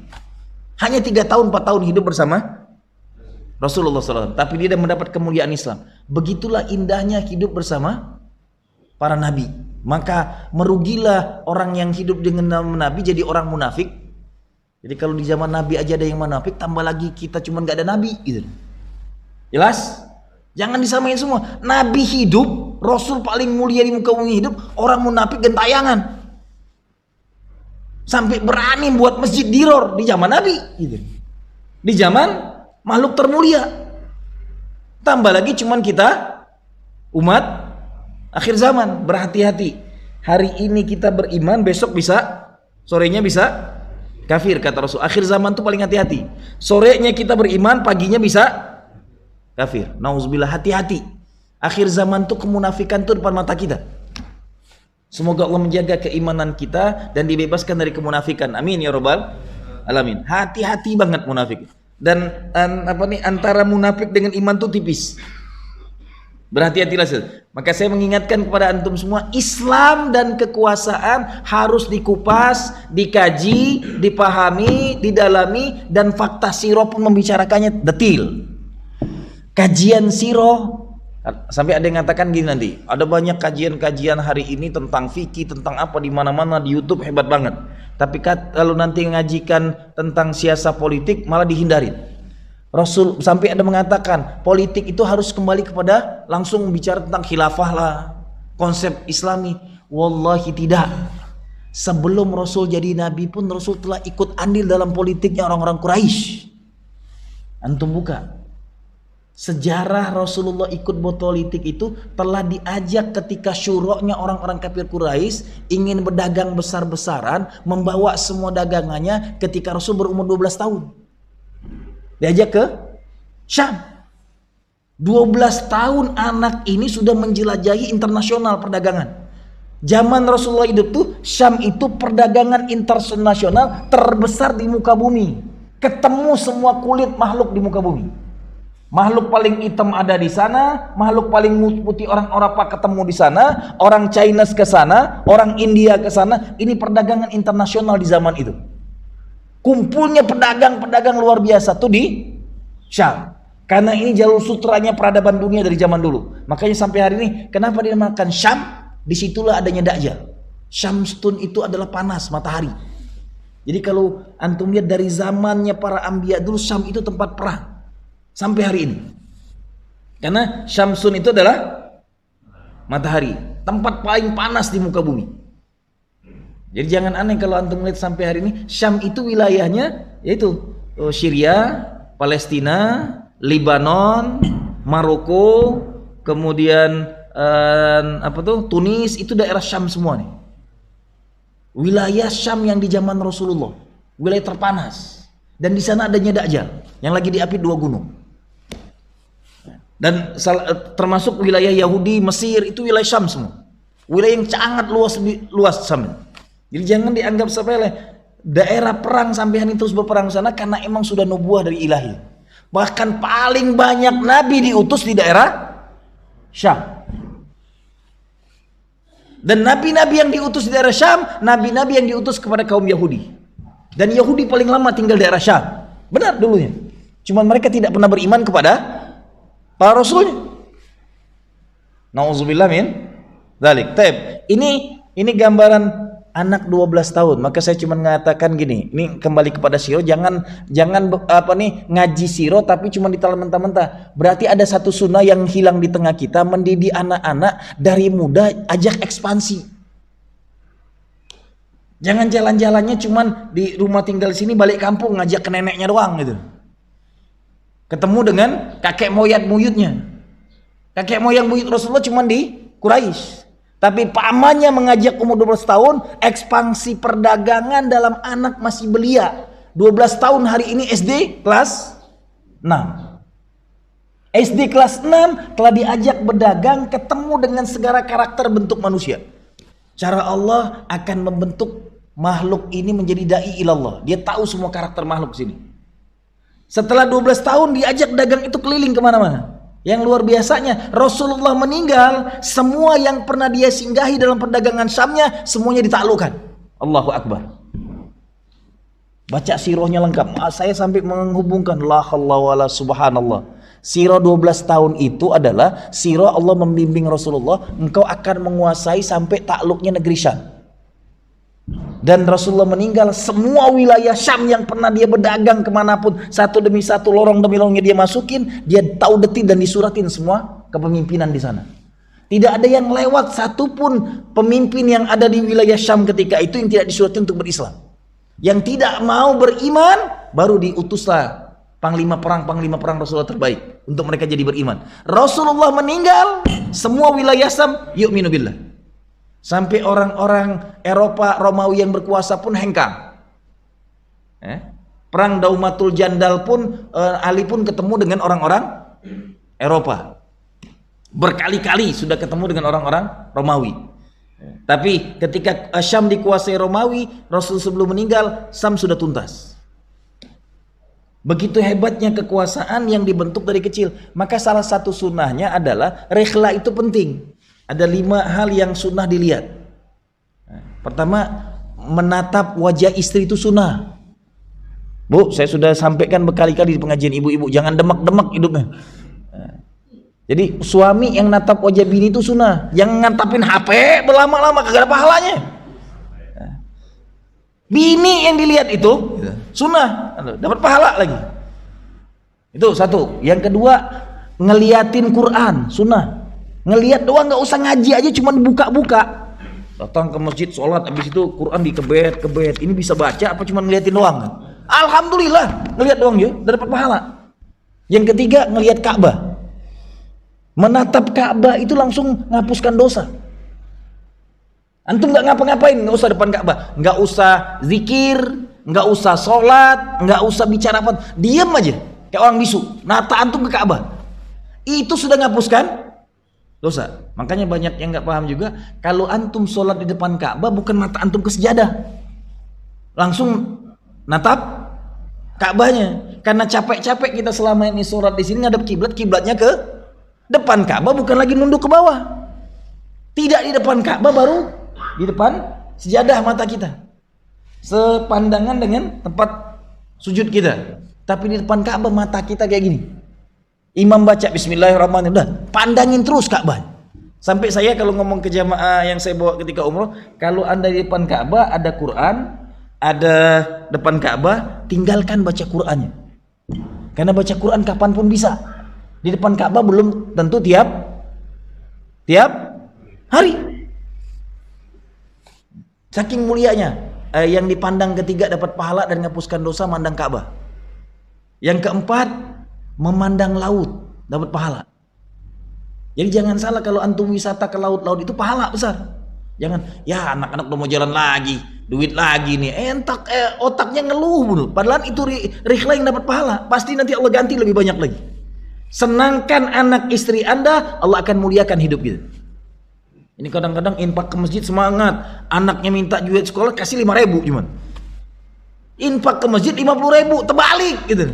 Hanya 3 tahun 4 tahun hidup bersama Rasulullah SAW. Tapi dia mendapat kemuliaan Islam. Begitulah indahnya hidup bersama para nabi. Maka merugilah orang yang hidup dengan nama nabi jadi orang munafik. Jadi kalau di zaman nabi aja ada yang munafik, tambah lagi kita cuma gak ada nabi gitu. Jelas? Jangan disamain semua. Nabi hidup, Rasul paling mulia di muka bumi hidup, orang munafik gentayangan. Sampai berani buat masjid diror di zaman Nabi gitu. Di zaman makhluk termulia. Tambah lagi cuman kita umat akhir zaman, berhati-hati. Hari ini kita beriman, besok bisa sorenya bisa kafir kata Rasul. Akhir zaman tuh paling hati-hati. Sorenya kita beriman, paginya bisa kafir. Nauzubillah, hati-hati. Akhir zaman tuh kemunafikan tuh depan mata kita. Semoga Allah menjaga keimanan kita dan dibebaskan dari kemunafikan. Amin ya rabbal alamin. Hati-hati banget munafik. Dan antara munafik dengan iman tuh tipis. Berhati-hatilah. Maka saya mengingatkan kepada antum semua, Islam dan kekuasaan harus dikupas, dikaji, dipahami, didalami, dan fakta sirah pun membicarakannya detil. Kajian sirah, sampai ada yang mengatakan gini nanti, ada banyak kajian-kajian hari ini tentang fikih, tentang apa di mana-mana di YouTube hebat banget. Tapi kalau nanti ngajikan tentang siasat politik malah dihindarin. Rasul sampai ada mengatakan politik itu harus kembali kepada langsung bicara tentang khilafah lah, konsep Islami. Wallahi tidak. Sebelum Rasul jadi nabi pun Rasul telah ikut andil dalam politiknya orang-orang Quraisy. Antum buka sejarah Rasulullah ikut politik itu telah diajak ketika syuroknya orang-orang kafir Quraisy ingin berdagang besar-besaran, membawa semua dagangannya ketika Rasul berumur 12 tahun. Diajak ke Syam. 12 tahun anak ini sudah menjelajahi internasional perdagangan. Zaman Rasulullah hidup tuh Syam itu perdagangan internasional terbesar di muka bumi. Ketemu semua kulit makhluk di muka bumi. Makhluk paling hitam ada di sana, makhluk paling putih orang Eropa ketemu di sana, orang China ke sana, orang India ke sana. Ini perdagangan internasional di zaman itu. Kumpulnya pedagang-pedagang luar biasa tuh di Syam. Karena ini jalur sutranya peradaban dunia dari zaman dulu. Makanya sampai hari ini kenapa dinamakan Syam? Disitulah adanya Dajjal. Syamstun itu adalah panas matahari. Jadi kalau antum lihat dari zamannya para anbiya dulu, Syam itu tempat perang. Sampai hari ini. Karena Syamsun itu adalah matahari, tempat paling panas di muka bumi. Jadi jangan aneh kalau antum lihat sampai hari ini Syam itu wilayahnya yaitu Syria, Palestina, Lebanon, Maroko, kemudian Tunis, itu daerah Syam semua nih. Wilayah Syam yang di zaman Rasulullah, wilayah terpanas. Dan di sana adanya Dajjal yang lagi diapit 2 gunung. Dan termasuk wilayah Yahudi, Mesir, itu wilayah Syam semua. Wilayah yang sangat luas Syam. Jadi jangan dianggap sepele. Daerah perang sampai hari ini terus berperang sana karena emang sudah nubuah dari ilahi. Bahkan paling banyak nabi diutus di daerah Syam. Dan nabi-nabi yang diutus di daerah Syam, nabi-nabi yang diutus kepada kaum Yahudi. Dan Yahudi paling lama tinggal di daerah Syam. Benar dulunya. Cuman mereka tidak pernah beriman kepada para rasulnya. Nauzubillah min dzalik. Ini gambaran anak 12 tahun. Maka saya cuma mengatakan gini, ini kembali kepada siro, jangan ngaji siro tapi cuma ditelan mentah-mentah. Berarti ada satu sunnah yang hilang di tengah kita, mendidik anak-anak dari muda, ajak ekspansi. Jangan jalan-jalannya cuman di rumah tinggal sini, balik kampung ngajak ke neneknya doang gitu. Ketemu dengan kakek moyang buyutnya. Kakek moyang buyut Rasulullah cuman di Quraisy. Tapi pamannya mengajak umur 12 tahun, ekspansi perdagangan dalam anak masih belia. 12 tahun hari ini SD kelas 6. SD kelas 6 telah diajak berdagang, ketemu dengan segala karakter bentuk manusia. Cara Allah akan membentuk makhluk ini menjadi dai ilallah. Dia tahu semua karakter makhluk sini. Setelah 12 tahun diajak dagang itu keliling kemana-mana. Yang luar biasanya Rasulullah meninggal, semua yang pernah dia singgahi dalam perdagangan Syamnya semuanya ditaklukkan. Allahu Akbar. Baca sirahnya lengkap. Saya sampai menghubungkan la haula wala subhanallah. Sirah 12 tahun itu adalah sirah Allah membimbing Rasulullah, engkau akan menguasai sampai takluknya negeri Syam. Dan Rasulullah meninggal, semua wilayah Syam yang pernah dia berdagang kemanapun, satu demi satu, lorong demi lorongnya dia masukin, dia tahu detil dan disuratin semua kepemimpinan di sana. Tidak ada yang lewat satupun pemimpin yang ada di wilayah Syam ketika itu yang tidak disuratin untuk berislam. Yang tidak mau beriman, baru diutuslah panglima perang Rasulullah terbaik untuk mereka jadi beriman. Rasulullah meninggal, semua wilayah Syam yu'minu billah. Sampai orang-orang Eropa Romawi yang berkuasa pun hengkang. Perang Daumatul Jandal pun Ali pun ketemu dengan orang-orang Eropa. Berkali-kali sudah ketemu dengan orang-orang Romawi. Tapi ketika Syam dikuasai Romawi, Rasul sebelum meninggal, Syam sudah tuntas. Begitu hebatnya kekuasaan yang dibentuk dari kecil. Maka salah satu sunnahnya adalah rihla itu penting. Ada 5 hal yang sunnah dilihat. Pertama, menatap wajah istri itu sunnah. Bu, saya sudah sampaikan berkali-kali di pengajian ibu-ibu, jangan demak-demak hidupnya. Jadi suami yang natap wajah bini itu sunnah. Yang ngantapin HP berlama-lama kagak ada pahalanya. Bini yang dilihat itu sunnah, dapat pahala lagi. Itu satu. Yang kedua, ngeliatin Quran, sunnah. Ngelihat doang, nggak usah ngaji aja, cuma buka-buka. Datang ke masjid, sholat, habis itu Quran dikebet. Ini bisa baca apa cuma ngeliatin doang? Alhamdulillah, ngelihat doang ya, udah dapat pahala. Yang ketiga, ngelihat Ka'bah. Menatap Ka'bah itu langsung ngapuskan dosa. Antum nggak ngapa-ngapain, nggak usah depan Ka'bah, nggak usah zikir, nggak usah sholat, nggak usah bicara apa, diam aja kayak orang bisu. Nata antum ke Ka'bah, itu sudah ngapuskan dosa. Makanya banyak yang nggak paham juga, kalau antum sholat di depan Ka'bah bukan mata antum ke sejadah, langsung natap Ka'bahnya. Karena capek-capek kita selama ini sholat di sini ngadep kiblat, kiblatnya ke depan Ka'bah, bukan lagi nunduk ke bawah. Tidak di depan Ka'bah, baru di depan sejadah mata kita, sepandangan dengan tempat sujud kita. Tapi di depan Ka'bah mata kita kayak gini. Imam baca bismillahirrahmanirrahim, udah pandangin terus Ka'bah. Sampai saya kalau ngomong ke jamaah yang saya bawa ketika umroh, kalau anda di depan Ka'bah ada Quran, ada depan Ka'bah, tinggalkan baca Qurannya. Karena baca Quran kapanpun bisa. Di depan Ka'bah belum tentu tiap hari. Saking mulianya, yang dipandang ketiga dapat pahala dan menghapuskan dosa, mandang Ka'bah. Yang keempat, memandang laut, dapat pahala. Jadi jangan salah kalau antum wisata ke laut-laut itu pahala besar. Jangan, ya anak-anak udah mau jalan lagi, duit lagi nih, otaknya ngeluh bro. Padahal itu rihla yang dapat pahala, pasti nanti Allah ganti lebih banyak lagi. Senangkan anak istri anda, Allah akan muliakan hidup kita. Ini kadang-kadang infak ke masjid semangat, anaknya minta duit sekolah kasih 5.000 cuman. Infak ke masjid 50.000, terbalik gitu.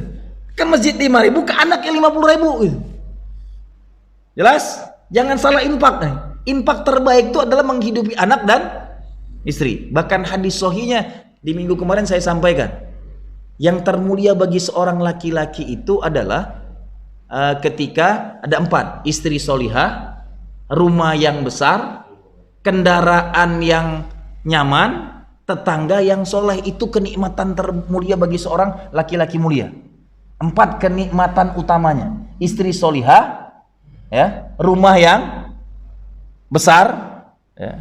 Ke masjid 5.000, ke anaknya 50.000 gitu. Jelas? Jangan salah infak nih. Infak terbaik itu adalah menghidupi anak dan istri. Bahkan hadis sahihnya di minggu kemarin saya sampaikan. Yang termulia bagi seorang laki-laki itu adalah ketika ada 4, istri solihah, rumah yang besar, kendaraan yang nyaman, tetangga yang soleh. Itu kenikmatan termulia bagi seorang laki-laki mulia. 4 kenikmatan utamanya: istri solihah, ya, rumah yang besar, ya,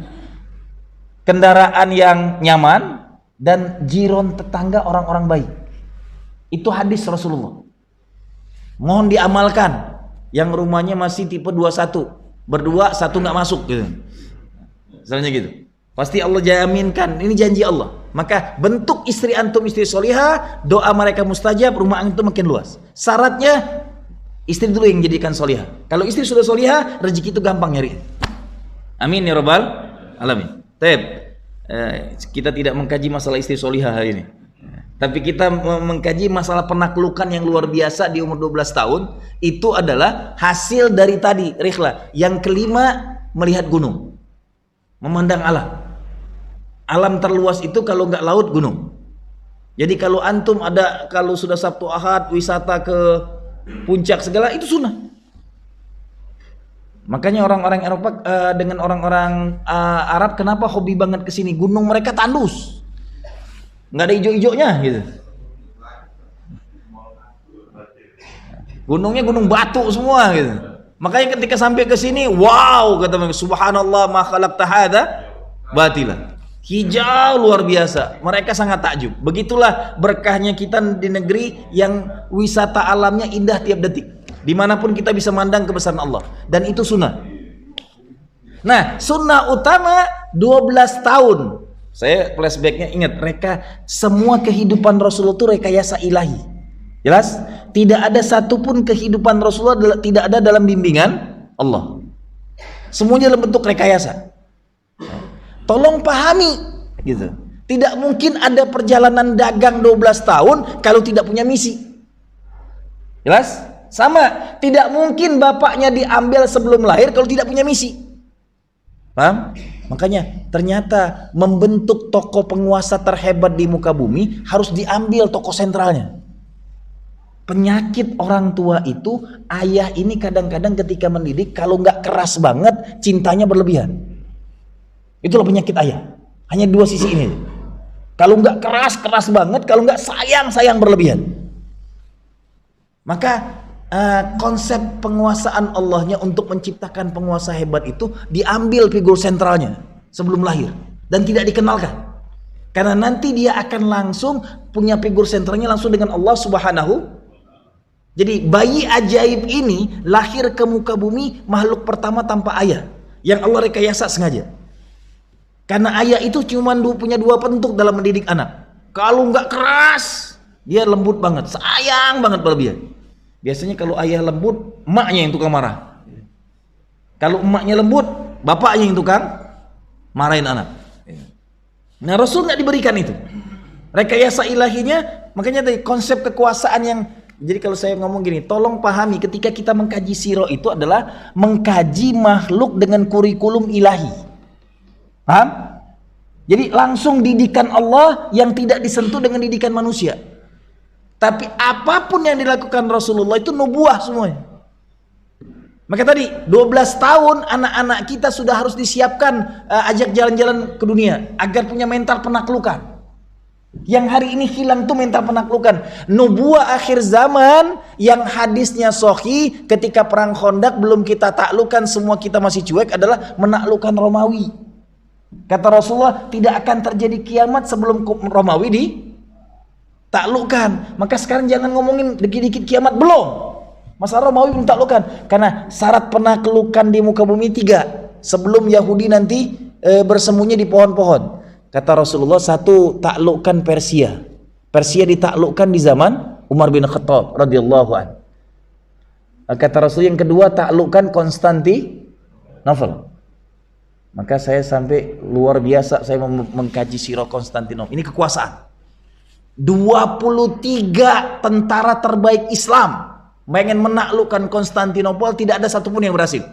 kendaraan yang nyaman, dan jiron tetangga orang-orang baik. Itu hadis Rasulullah. Mohon diamalkan. Yang rumahnya masih tipe 21, berdua satu nggak masuk gitu. Misalnya gitu. Pasti Allah jaminkan, ini janji Allah. Maka bentuk istri antum istri solihah, doa mereka mustajab, rumah antum makin luas. Syaratnya istri dulu yang jadikan solihah. Kalau istri sudah solihah, rezeki itu gampang nyari. Amin ya rabbal alamin. Kita tidak mengkaji masalah istri solihah hari ini, tapi kita mengkaji masalah penaklukan yang luar biasa di umur 12 tahun. Itu adalah hasil dari tadi rihlah. Yang kelima, melihat gunung, memandang alam. Alam terluas itu kalau nggak laut, gunung. Jadi kalau antum kalau sudah Sabtu Ahad wisata ke puncak segala, itu sunnah. Makanya orang-orang Eropa dengan orang-orang Arab kenapa hobi banget ke sini? Gunung mereka tandus, nggak ada hijau-hijaunya gitu. Gunungnya gunung batu semua gitu. Makanya ketika sampai ke sini, wow, kata mereka, subhanallah ma khalaqta hadza batila. Hijau luar biasa. Mereka sangat takjub. Begitulah berkahnya kita di negeri yang wisata alamnya indah tiap detik. Dimanapun kita bisa mandang kebesaran Allah. Dan itu sunnah. Nah, sunnah utama 12 tahun. Saya flashbacknya ingat, mereka semua kehidupan Rasulullah itu rekayasa ilahi. Jelas? Tidak ada satupun kehidupan Rasulullah tidak ada dalam bimbingan Allah. Semuanya dalam bentuk rekayasa. Tolong pahami gitu. Tidak mungkin ada perjalanan dagang 12 tahun kalau tidak punya misi. Jelas? Sama, tidak mungkin bapaknya diambil sebelum lahir kalau tidak punya misi. Paham? Makanya ternyata membentuk tokoh penguasa terhebat di muka bumi harus diambil tokoh sentralnya. Penyakit orang tua itu, ayah ini kadang-kadang ketika mendidik kalau nggak keras banget, cintanya berlebihan. Itulah penyakit ayah. Hanya dua sisi ini. Kalau nggak keras banget, kalau nggak sayang berlebihan. Maka konsep penguasaan Allahnya untuk menciptakan penguasa hebat itu diambil figur sentralnya sebelum lahir dan tidak dikenalkan. Karena nanti dia akan langsung punya figur sentralnya langsung dengan Allah Subhanahu. Jadi bayi ajaib ini lahir ke muka bumi makhluk pertama tanpa ayah yang Allah rekayasa sengaja. Karena ayah itu cuma punya dua bentuk dalam mendidik anak. Kalau nggak keras, dia lembut banget, sayang banget berlebihan. Biasanya kalau ayah lembut, emaknya yang tukang marah. Kalau emaknya lembut, bapaknya yang tukang marahin anak. Nah, Rasul nggak diberikan itu. Rekayasa ilahinya, makanya tadi konsep kekuasaan yang. Jadi kalau saya ngomong gini, tolong pahami ketika kita mengkaji sirah itu adalah mengkaji makhluk dengan kurikulum ilahi. Paham? Jadi langsung didikan Allah yang tidak disentuh dengan didikan manusia. Tapi apapun yang dilakukan Rasulullah itu nubuah semuanya. Maka tadi 12 tahun anak-anak kita sudah harus disiapkan ajak jalan-jalan ke dunia agar punya mental penaklukan. Yang hari ini hilang tuh mental penaklukan. Nubuah akhir zaman yang hadisnya sahih ketika perang Khandaq belum kita taklukkan, semua kita masih cuek, adalah menaklukkan Romawi. Kata Rasulullah, tidak akan terjadi kiamat sebelum Romawi ditaklukkan. Maka sekarang jangan ngomongin dikit-dikit kiamat, belum. Masalah Romawi belum ditaklukkan. Karena syarat penaklukan di muka bumi 3. Sebelum Yahudi nanti bersembunyi di pohon-pohon. Kata Rasulullah, 1, taklukkan Persia. Persia ditaklukkan di zaman Umar bin Khattab radhiyallahu anhu. Kata Rasul yang kedua, taklukkan Konstantinopel. Maka saya sampai luar biasa saya mengkaji sirah Konstantinopel. Ini kekuasaan. 23 tentara terbaik Islam pengen menaklukkan Konstantinopel, tidak ada satupun yang berhasil.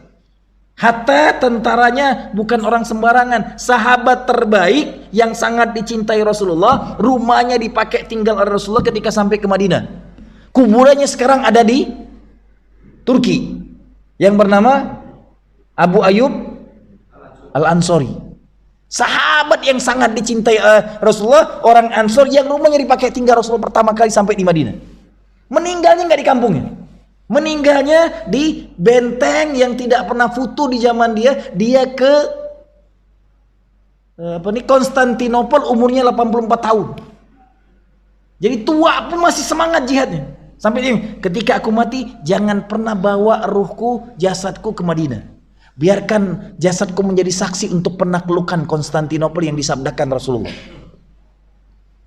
Hatta tentaranya bukan orang sembarangan, sahabat terbaik yang sangat dicintai Rasulullah, rumahnya dipakai tinggal oleh Rasulullah ketika sampai ke Madinah. Kuburannya sekarang ada di Turki yang bernama Abu Ayyub Al-Ansori. Sahabat yang sangat dicintai Rasulullah, orang Ansor yang rumahnya dipakai tinggal Rasulullah pertama kali sampai di Madinah. Meninggalnya nggak di kampungnya. Meninggalnya di benteng yang tidak pernah futu di zaman dia. Dia ke Konstantinopel umurnya 84 tahun. Jadi tua pun masih semangat jihadnya. Sampai dia, ketika aku mati jangan pernah bawa ruhku, jasadku ke Madinah. Biarkan jasadku menjadi saksi untuk penaklukan Konstantinopel yang disabdakan Rasulullah.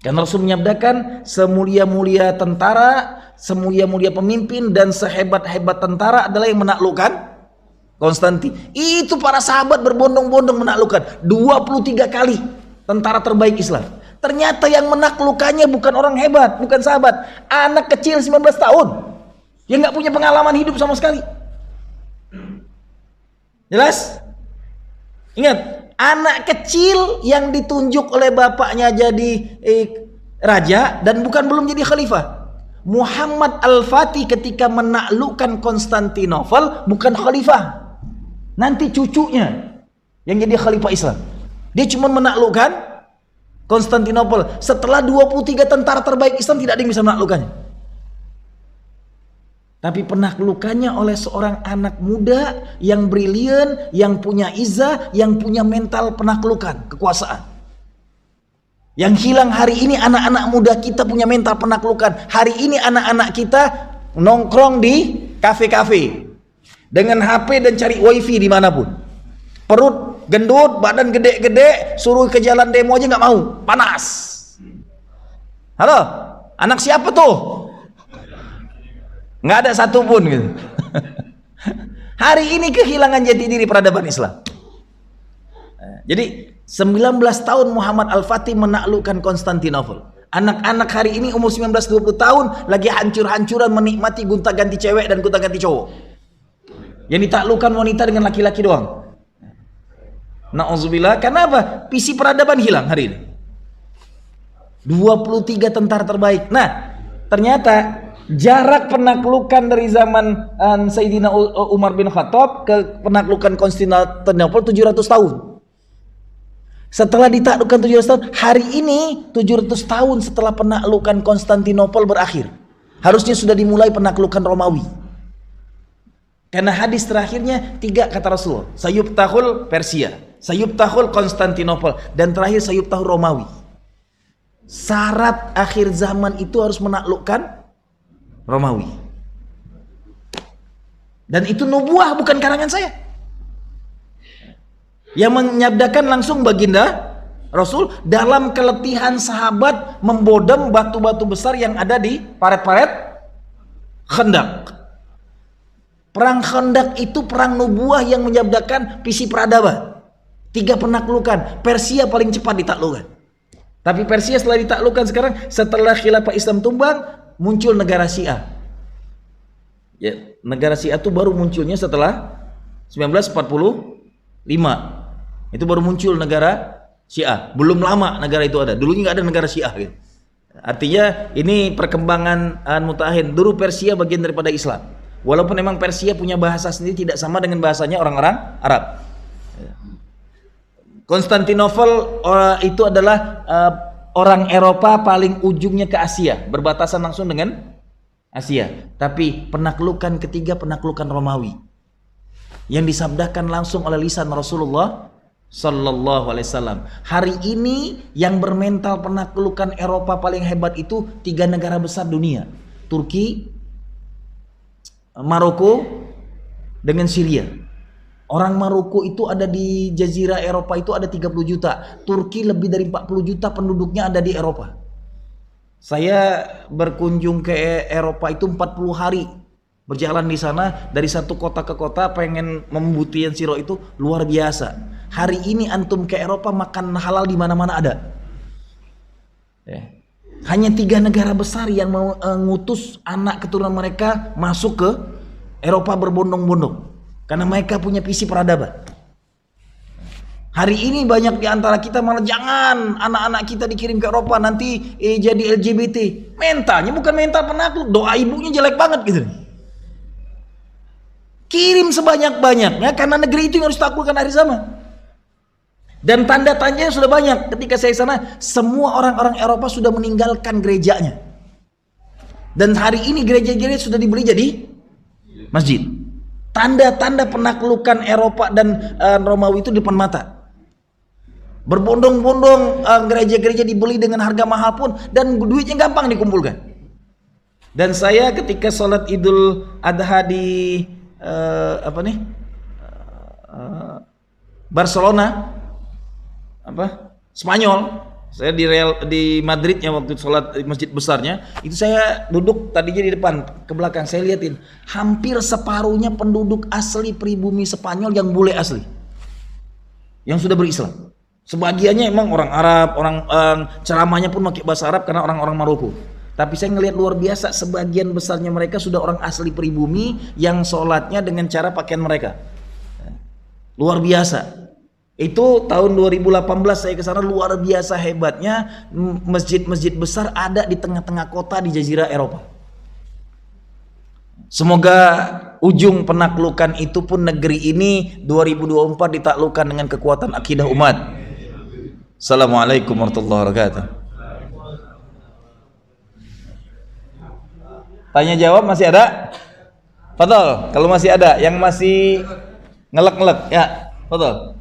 Karena Rasul menyabdakan, semulia-mulia tentara, semulia-mulia pemimpin, dan sehebat-hebat tentara adalah yang menaklukkan Konstantin. Itu para sahabat berbondong-bondong menaklukkan 23 kali tentara terbaik Islam. Ternyata yang menaklukkannya bukan orang hebat, bukan sahabat, anak kecil 19 tahun yang nggak punya pengalaman hidup sama sekali. Jelas? Ingat, anak kecil yang ditunjuk oleh bapaknya jadi raja dan belum jadi khalifah. Muhammad Al-Fatih ketika menaklukkan Konstantinopel bukan khalifah. Nanti cucunya yang jadi khalifah Islam. Dia cuma menaklukkan Konstantinopel. Setelah 23 tentara terbaik Islam tidak ada yang bisa menaklukkannya. Tapi penaklukannya oleh seorang anak muda yang brilian, yang punya izah, yang punya mental penaklukan, kekuasaan. Yang hilang hari ini anak-anak muda kita punya mental penaklukan. Hari ini anak-anak kita nongkrong di kafe-kafe dengan HP dan cari wifi dimanapun. Perut gendut, badan gede-gede, suruh ke jalan demo aja nggak mau, panas. Halo, anak siapa tuh? Nggak ada satupun gitu. Hari ini kehilangan jati diri peradaban Islam. Jadi 19 tahun Muhammad Al-Fatih menaklukkan Konstantinopel. Anak-anak hari ini umur 19-20 tahun lagi hancur-hancuran menikmati gonta-ganti cewek dan gonta-ganti cowok. Yang ditaklukkan wanita dengan laki-laki doang. Na'udzubillah. Kenapa? Visi peradaban hilang hari ini. 23 tentara terbaik. Nah, ternyata jarak penaklukan dari zaman Sayyidina Umar bin Khattab ke penaklukan Konstantinopel 700 tahun. Setelah ditaklukkan 700 tahun, hari ini 700 tahun setelah penaklukan Konstantinopel berakhir. Harusnya sudah dimulai penaklukan Romawi. Karena hadis terakhirnya 3 kata Rasulullah. Sayubtahul Persia, Sayubtahul Konstantinopel, dan terakhir Sayubtahul Romawi. Syarat akhir zaman itu harus menaklukkan Romawi. Dan itu nubuah, bukan karangan saya. Yang menyabdakan langsung baginda Rasul dalam keletihan sahabat membodem batu-batu besar yang ada di paret-paret Khandaq. Perang Khandaq itu perang nubuah yang menyabdakan visi peradaban. 3 penaklukan. Persia paling cepat ditaklukkan. Tapi Persia setelah ditaklukkan sekarang, setelah khilafah Islam tumbang, muncul negara Syiah. Ya, negara Syiah itu baru munculnya setelah 1945. Itu baru muncul negara Syiah. Belum lama negara itu ada. Dulunya nggak ada negara Syiah. Gitu. Artinya ini perkembangan mutakhir. Dulu Persia bagian daripada Islam. Walaupun memang Persia punya bahasa sendiri tidak sama dengan bahasanya orang-orang Arab. Konstantinopel itu adalah orang Eropa paling ujungnya ke Asia, berbatasan langsung dengan Asia. Tapi penaklukan ketiga penaklukan Romawi yang disabdakan langsung oleh lisan Rasulullah Sallallahu Alaihi Wasallam. Hari ini yang bermental penaklukan Eropa paling hebat itu 3 negara besar dunia: Turki, Maroko, dengan Syria. Orang Maroko itu ada di jazirah Eropa itu ada 30 juta. Turki lebih dari 40 juta penduduknya ada di Eropa. Saya berkunjung ke Eropa itu 40 hari. Berjalan di sana dari satu kota ke kota pengen membuktikan sirop itu luar biasa. Hari ini antum ke Eropa makan halal di mana-mana ada. Ya. Hanya 3 negara besar yang mau ngutus anak keturunan mereka masuk ke Eropa berbondong-bondong. Karena mereka punya visi peradaban. Hari ini banyak di antara kita malah jangan anak-anak kita dikirim ke Eropa nanti jadi LGBT. Mentalnya bukan mental penakluk, doa ibunya jelek banget gitu. Kirim sebanyak-banyaknya karena negeri itu yang harus taklukkan hari zaman. Dan tanda tanyanya sudah banyak. Ketika saya sana, semua orang-orang Eropa sudah meninggalkan gerejanya. Dan hari ini gereja-gereja sudah dibeli jadi masjid. Tanda-tanda penaklukan Eropa dan Romawi itu di depan mata. Berbondong-bondong gereja-gereja dibeli dengan harga mahal pun dan duitnya gampang dikumpulkan. Dan saya ketika sholat Idul Adha di Barcelona, Spanyol. Saya di Madridnya waktu sholat di masjid besarnya, itu saya duduk tadinya di depan, ke belakang saya liatin, hampir separuhnya penduduk asli pribumi Spanyol yang bule asli, yang sudah berislam. Sebagiannya emang orang Arab, orang ceramahnya pun pakai bahasa Arab karena orang-orang Maroko. Tapi saya ngelihat luar biasa, sebagian besarnya mereka sudah orang asli pribumi yang sholatnya dengan cara pakaian mereka. Luar biasa. Itu tahun 2018 saya ke sana, luar biasa hebatnya, masjid-masjid besar ada di tengah-tengah kota di jazirah Eropa. Semoga ujung penaklukan itu pun negeri ini 2024 ditaklukkan dengan kekuatan akidah umat. Assalamualaikum warahmatullahi wabarakatuh. Tanya jawab masih ada? Fadol, kalau masih ada yang masih ngelek-ngelek ya, Fadol.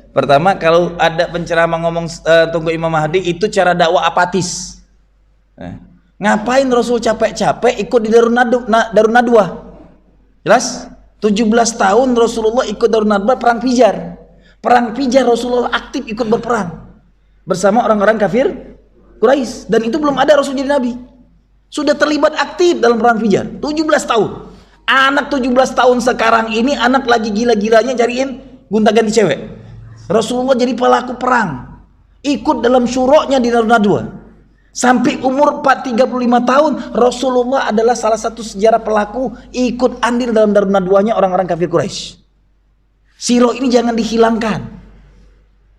Pertama, kalau ada penceramah ngomong tunggu Imam Mahdi, itu cara dakwah apatis. Ngapain Rasul capek-capek ikut di Darun Nadwa? Jelas? 17 tahun Rasulullah ikut Darun Nadwa perang Fijar. Perang Fijar Rasulullah aktif ikut berperang bersama orang-orang kafir Quraisy, dan itu belum ada Rasul jadi nabi. Sudah terlibat aktif dalam perang Fijar 17 tahun. Anak 17 tahun sekarang ini anak lagi gila-gilanya cariin gonta-ganti cewek. Rasulullah jadi pelaku perang, ikut dalam syuroknya di Darun Nadwa. Sampai umur 35 tahun Rasulullah adalah salah satu sejarah pelaku ikut andil dalam Darun Nadwanya orang-orang kafir Quraisy. Sirah ini jangan dihilangkan.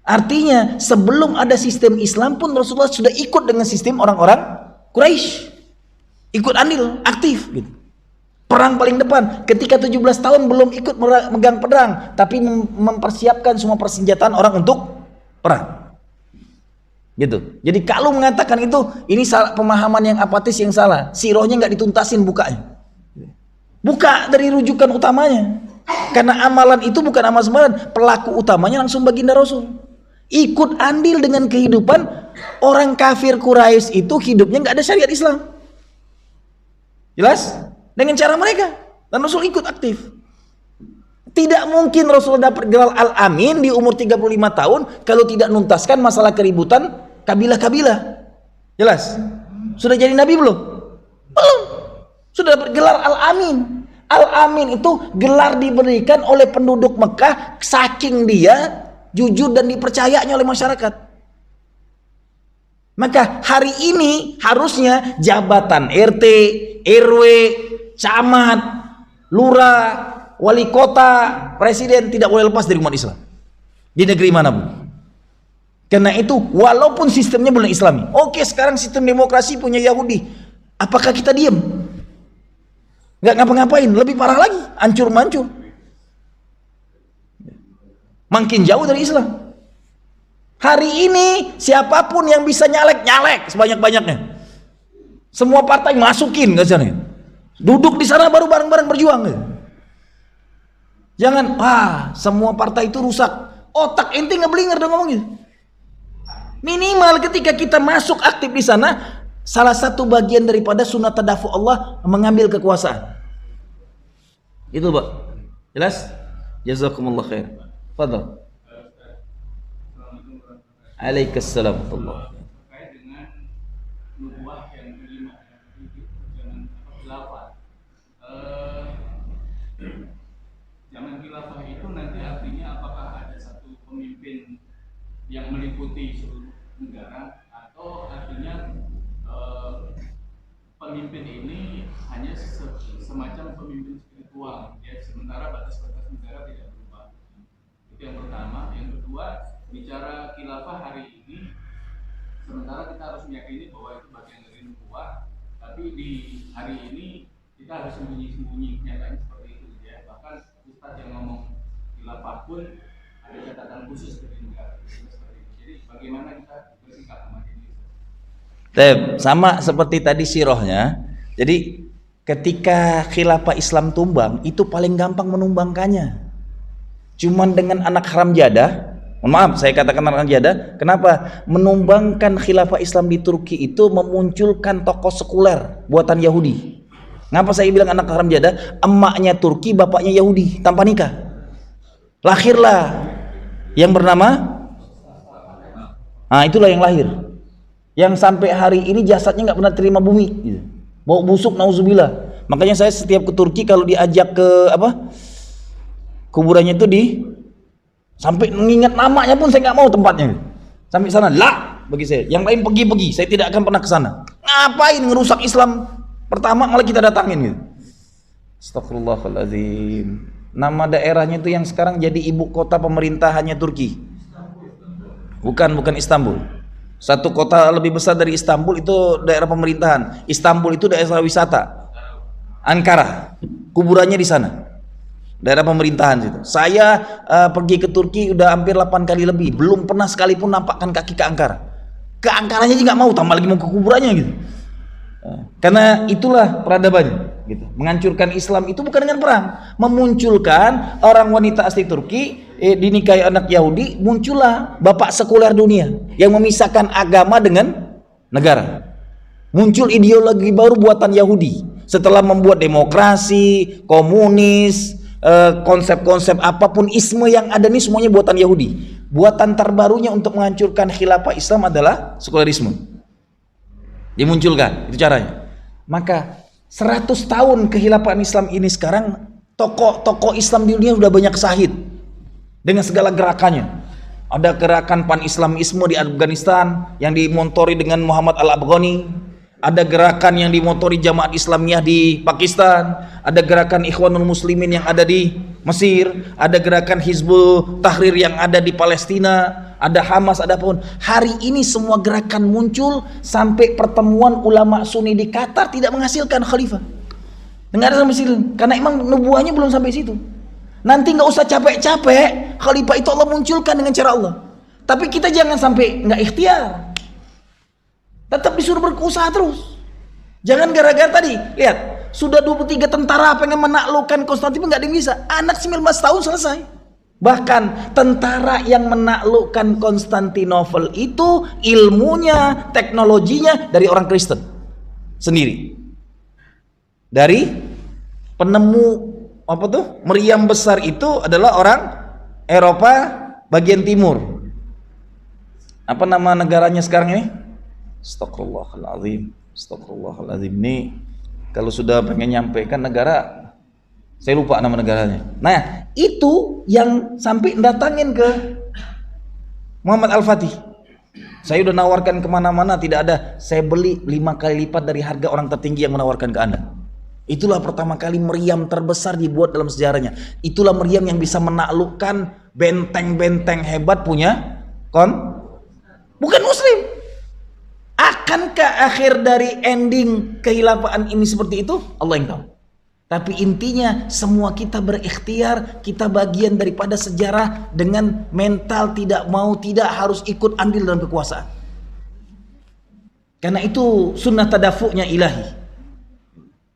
Artinya sebelum ada sistem Islam pun Rasulullah sudah ikut dengan sistem orang-orang Quraisy. Ikut andil, aktif gitu. Perang paling depan, ketika 17 tahun belum ikut megang pedang, tapi mempersiapkan semua persenjataan orang untuk perang. Gitu. Jadi kalau mengatakan itu, ini salah, pemahaman yang apatis yang salah. Sirahnya nggak dituntasin bukanya. Buka dari rujukan utamanya. Karena amalan itu bukan amal sembarangan. Pelaku utamanya langsung baginda Rasul. Ikut andil dengan kehidupan orang kafir Quraisy itu, hidupnya nggak ada syariat Islam. Jelas? Dengan cara mereka, dan Rasul ikut aktif. Tidak mungkin Rasul dapat gelar Al-Amin di umur 35 tahun kalau tidak nuntaskan masalah keributan kabilah-kabilah. Jelas? Sudah jadi nabi belum? Belum. Sudah dapat gelar Al-Amin. Al-Amin itu gelar diberikan oleh penduduk Mekah saking dia jujur dan dipercayanya oleh masyarakat. Maka hari ini harusnya jabatan RT, RW, camat, lurah, wali kota, presiden tidak boleh lepas dari umat Islam di negeri manapun. Karena itu walaupun sistemnya bukan Islami. Oke, sekarang sistem demokrasi punya Yahudi. Apakah kita diam? Nggak ngapa-ngapain, lebih parah lagi, hancur-mancur. Makin jauh dari Islam. Hari ini siapapun yang bisa nyalek sebanyak-banyaknya. Semua partai masukin ke sana. Duduk di sana baru bareng-bareng berjuang. Jangan, semua partai itu rusak. Otak ente ngeblinger dong ngomong gitu. Minimal ketika kita masuk aktif di sana, salah satu bagian daripada sunat tadafu Allah mengambil kekuasaan. Itu, Pak. Jelas? Jazakumullah khair. Fadhal. Waalaikumsalam warahmatullahi wabarakatuh. Zaman khilafah itu nanti artinya apakah ada satu pemimpin yang meliputi seluruh negara, atau artinya pemimpin ini hanya semacam pemimpin spiritual, ya, sementara batas-batas negara tidak berubah. Itu yang pertama. Yang kedua, bicara khilafah hari ini sementara kita harus meyakini bahwa itu bagian dari nubuah, tapi di hari ini kita harus sembunyi-sembunyi nyatanya seperti itu ya. Bahkan Ustadz yang ngomong khilafah pun ada catatan khusus dari negara seperti itu. Jadi bagaimana kita bersikap sama ini? Sama seperti tadi sirohnya. Jadi ketika khilafah Islam tumbang, itu paling gampang menumbangkannya. Cuman dengan anak haram jadah, mohon maaf saya katakan anak haram jadah, kenapa? Menumbangkan khilafah Islam di Turki itu memunculkan tokoh sekuler buatan Yahudi. Ngapa saya bilang anak haram jadah? Emaknya Turki, bapaknya Yahudi, tanpa nikah. Lahirlah yang bernama, itulah yang lahir. Yang sampai hari ini jasadnya nggak pernah terima bumi, gitu. Bau busuk, nauzubillah. Makanya saya setiap ke Turki kalau diajak ke kuburannya itu sampai mengingat namanya pun saya nggak mau tempatnya. Sampai sana lah bagi saya. Yang lain pergi, saya tidak akan pernah ke sana. Ngapain ngerusak Islam? Pertama malah kita datangin gitu. Astagfirullahaladzim. Nama daerahnya itu yang sekarang jadi ibu kota pemerintahannya Turki. Bukan Istanbul. Satu kota lebih besar dari Istanbul itu daerah pemerintahan. Istanbul itu daerah wisata. Ankara, kuburannya di sana. Daerah pemerintahan situ. Saya pergi ke Turki udah hampir 8 kali lebih, belum pernah sekalipun nampakkan kaki ke Ankara. Ke Ankaranya juga nggak mau, tambah lagi mau ke kuburannya gitu. Karena itulah peradabannya gitu. Menghancurkan Islam itu bukan dengan perang, memunculkan orang wanita asli Turki dinikahi anak Yahudi, muncullah bapak sekuler dunia yang memisahkan agama dengan negara. Muncul ideologi baru buatan Yahudi setelah membuat demokrasi, komunis, konsep-konsep apapun isme yang ada ini semuanya buatan Yahudi. Buatan terbarunya untuk menghancurkan khilafah Islam adalah sekulerisme. Dimunculkan, itu caranya. Maka 100 tahun kehilafahan Islam ini sekarang, tokoh-tokoh Islam di dunia sudah banyak syahid dengan segala gerakannya. Ada gerakan pan-islamisme di Afghanistan yang dimontori dengan Muhammad al-Afghani. Ada gerakan yang dimotori Jamaat Islamiyah di Pakistan. Ada gerakan Ikhwanul Muslimin yang ada di Mesir. Ada gerakan Hizbut Tahrir yang ada di Palestina. Ada Hamas, ada pun. Hari ini semua gerakan muncul sampai pertemuan ulama Sunni di Qatar tidak menghasilkan khalifah. Dengar sampai situ. Karena emang nubuahnya belum sampai situ. Nanti nggak usah capek-capek, khalifah itu Allah munculkan dengan cara Allah. Tapi kita jangan sampai nggak ikhtiar. Tetap disuruh berusaha terus. Jangan gara-gara tadi, lihat, sudah 23 tentara pengen menaklukkan Konstantinopel nggak ada yang bisa. Anak 19 tahun selesai. Bahkan tentara yang menaklukkan Konstantinopel itu ilmunya, teknologinya dari orang Kristen sendiri. Dari penemu meriam besar itu adalah orang Eropa bagian timur. Apa nama negaranya sekarang ini? Astagfirullahaladzim. Ini kalau sudah pengen nyampaikan negara, saya lupa nama negaranya. Nah, itu yang sampai datangin ke Muhammad Al-Fatih. Saya udah nawarkan kemana-mana, tidak ada. Saya beli 5 kali lipat dari harga orang tertinggi yang menawarkan ke Anda. Itulah pertama kali meriam terbesar dibuat dalam sejarahnya. Itulah meriam yang bisa menaklukkan benteng-benteng hebat punya bukan Muslim. Akankah akhir dari ending kehilafan ini seperti itu? Allah yang tahu. Tapi intinya semua kita berikhtiar, kita bagian daripada sejarah dengan mental tidak harus ikut andil dalam kekuasaan. Karena itu sunnah tadafu'nya ilahi.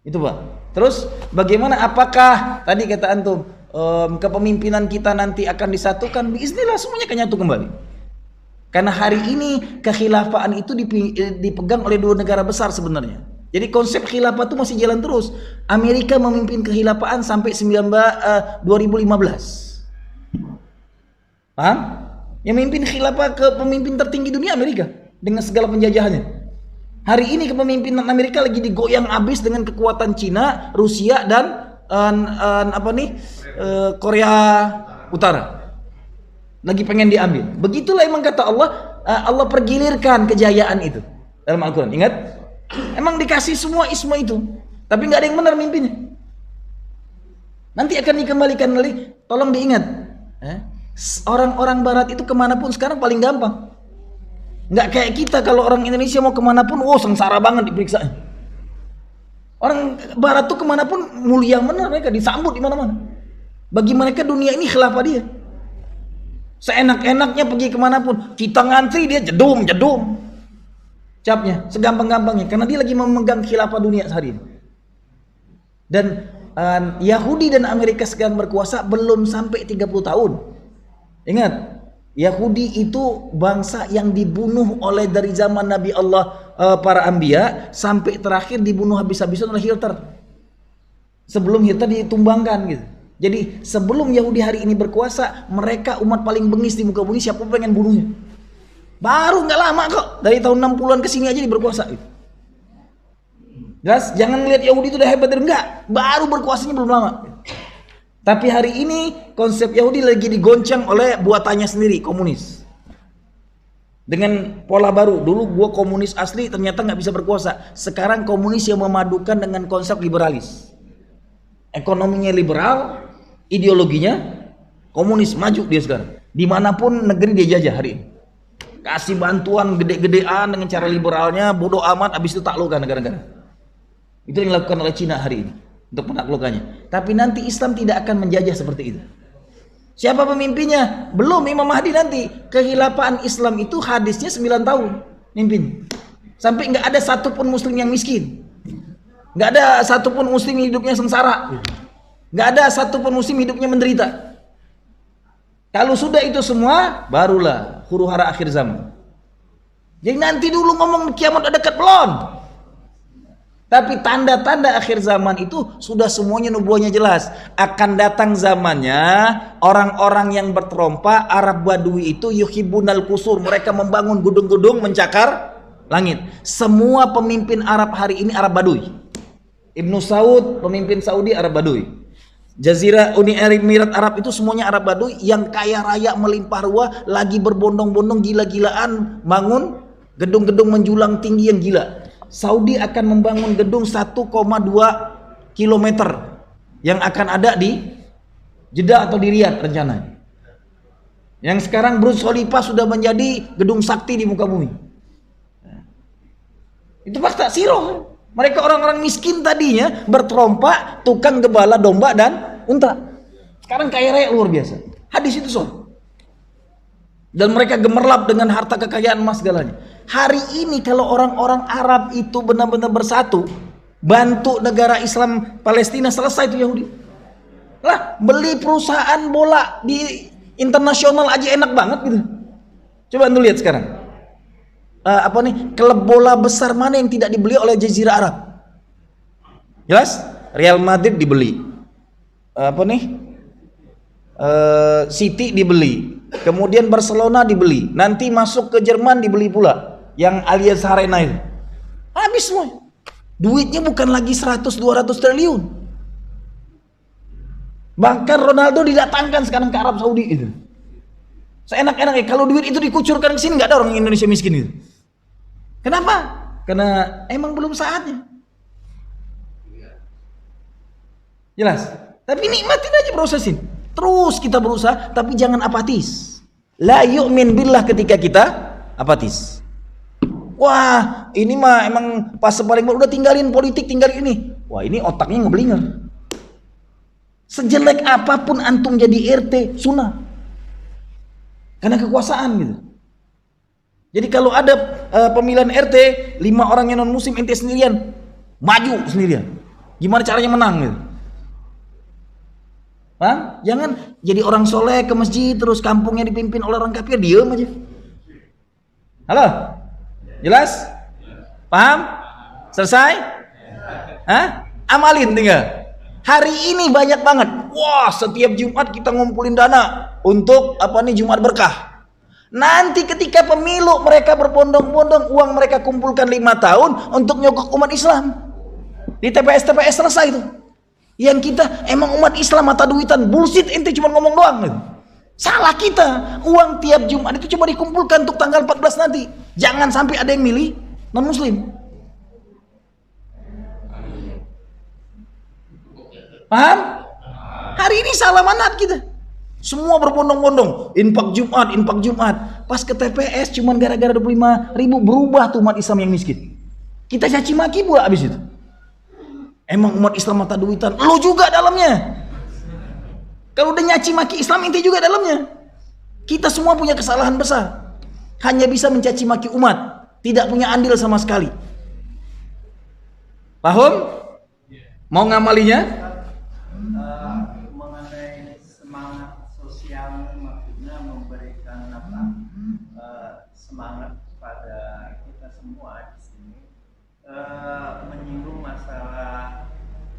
Itu Pak. Terus bagaimana, apakah tadi kata antum kepemimpinan kita nanti akan disatukan? Biiznillah semuanya akan nyatu kembali. Karena hari ini kekhilafaan itu dipegang oleh 2 negara besar sebenarnya. Jadi konsep khilafah itu masih jalan terus. Amerika memimpin kekhilafaan sampai 2015. Paham? Yang memimpin khilafah ke pemimpin tertinggi dunia Amerika dengan segala penjajahannya. Hari ini kepemimpinan Amerika lagi digoyang habis dengan kekuatan Cina, Rusia dan Korea Utara. Lagi pengen diambil. Begitulah emang kata Allah, Allah pergilirkan kejayaan itu dalam Al-Quran. Ingat, emang dikasih semua isma itu, tapi nggak ada yang benar mimpinnya. Nanti akan dikembalikan lagi. Tolong diingat, orang-orang Barat itu kemanapun sekarang paling gampang Nggak kayak kita, kalau orang Indonesia mau kemanapun, sengsara banget diperiksa. Orang Barat tuh kemanapun mulia benar, mereka disambut di mana-mana. Bagi mereka dunia ini khilafah dia. Seenak-enaknya pergi kemanapun, kita ngantri dia jedum capnya, segampang-gampangnya, karena dia lagi memegang khilafah dunia sehari ini. Dan Yahudi dan Amerika sedang berkuasa belum sampai 30 tahun. Ingat, Yahudi itu bangsa yang dibunuh oleh dari zaman Nabi Allah, para anbiya, sampai terakhir dibunuh habis-habisan oleh Hitler. Sebelum Hitler ditumbangkan gitu. Jadi sebelum Yahudi hari ini berkuasa, mereka umat paling bengis di muka bumi, siapa pengen bunuhnya. Baru nggak lama kok, dari tahun 60-an ke sini aja berkuasa gitu. Jelas, jangan lihat Yahudi itu udah hebat, enggak, baru berkuasanya belum lama. Tapi hari ini konsep Yahudi lagi digoncang oleh buatannya sendiri, komunis. Dengan pola baru, dulu gua komunis asli ternyata nggak bisa berkuasa. Sekarang komunis yang memadukan dengan konsep liberalis. Ekonominya liberal, ideologinya komunis, maju dia sekarang. Dimanapun negeri dia jajah hari ini. Kasih bantuan gede-gedean dengan cara liberalnya, bodoh amat, habis itu taklukkan negara-negara. Itu yang dilakukan oleh Cina hari ini untuk penaklukannya. Tapi nanti Islam tidak akan menjajah seperti itu. Siapa pemimpinnya? Belum Imam Mahdi nanti. Kehilafan Islam itu hadisnya 9 tahun mimpin. Sampai nggak ada satupun muslim yang miskin. Nggak ada satupun muslim hidupnya sengsara. Nggak ada satupun muslim hidupnya menderita. Kalau sudah itu semua, barulah huru hara akhir zaman. Jadi nanti dulu ngomong kiamat udah dekat belum? Tapi tanda-tanda akhir zaman itu sudah semuanya nubuahnya jelas. Akan datang zamannya orang-orang yang berterompa, Arab Badui itu yuhibbunal kusur. Mereka membangun gedung-gedung mencakar langit. Semua pemimpin Arab hari ini Arab Badui. Ibnu Saud, pemimpin Saudi, Arab Badui. Jazirah Uni Emirat Arab itu semuanya Arab Badui yang kaya raya melimpah ruah, lagi berbondong-bondong gila-gilaan bangun gedung-gedung menjulang tinggi yang gila. Saudi akan membangun gedung 1,2 kilometer yang akan ada di Jeddah atau di Riyadh rencananya. Yang sekarang Burj Khalifa sudah menjadi gedung sakti di muka bumi. Itu fakta siroh. Mereka orang-orang miskin tadinya berterompak, tukang gembala domba dan unta. Sekarang kaya raya luar biasa. Hadis itu soal. Dan mereka gemerlap dengan harta kekayaan emas segalanya. Hari ini kalau orang-orang Arab itu benar-benar bersatu, bantu negara Islam Palestina, selesai itu Yahudi. Lah, beli perusahaan bola di internasional aja enak banget gitu. Coba anda lihat sekarang. Klub bola besar mana yang tidak dibeli oleh Jazirah Arab? Jelas? Real Madrid dibeli. City dibeli. Kemudian Barcelona dibeli. Nanti masuk ke Jerman dibeli pula. Yang Allianz Arena itu. Habis semua. Duitnya bukan lagi 100-200 triliun. Bahkan Ronaldo didatangkan sekarang ke Arab Saudi itu. Seenak-enaknya kalau duit itu dikucurkan ke sini, nggak ada orang Indonesia miskin itu. Kenapa? Karena emang belum saatnya. Jelas. Tapi nikmatin aja, prosesin. Terus kita berusaha, tapi jangan apatis. La yu'min billah ketika kita apatis. Wah, ini mah emang pas paling udah tinggalin politik, tinggalin ini. Wah, ini otaknya ngeblinger. Sejelek apapun antum jadi RT, sunnah. Karena kekuasaan gitu. Jadi kalau ada pemilihan RT, 5 orang yang non muslim, ente sendirian, maju sendirian. Gimana caranya menang gitu? Hah? Jangan jadi orang soleh ke masjid terus kampungnya dipimpin oleh orang kafir, diem aja. Halo? Jelas? Paham? Selesai? Hah? Amalin tinggal. Hari ini banyak banget. Wah, setiap Jumat kita ngumpulin dana untuk Jumat berkah. Nanti ketika pemilu mereka berbondong-bondong, uang mereka kumpulkan 5 tahun untuk nyokok umat Islam. Di TPS selesai itu. Yang kita emang umat Islam mata duitan, bullshit, ente cuma ngomong doang gitu. Salah kita. Uang tiap Jumat itu cuma dikumpulkan untuk tanggal 14 nanti. Jangan sampai ada yang milih non muslim. Paham? Hari ini salah manhaj kita. Semua berbondong-bondong, infak Jumat. Pas ke TPS cuman gara-gara 25.000 berubah tuh umat Islam yang miskin. Kita caci maki pula abis itu. Emang umat Islam mata duitan, lo juga dalamnya. Kalau udah nyaci maki Islam, inti juga dalamnya. Kita semua punya kesalahan besar. Hanya bisa mencaci maki umat, tidak punya andil sama sekali. Paham? Mau ngamalinya? Mengenai semangat sosial, maksudnya memberikan semangat kepada kita semua di sini, menyinggung masalah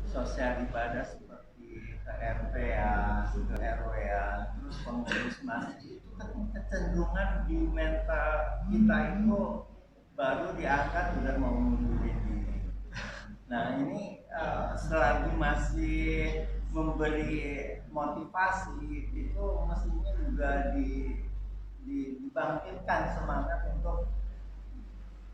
sosial ibadah seperti ke RT ya, ke RW ya, terus pengurus masjid itu kan kecenderungan di mental kita itu baru diangkat udah mau mundurin diri. Nah ini selagi masih memberi motivasi itu mestinya juga dibangkitkan semangat untuk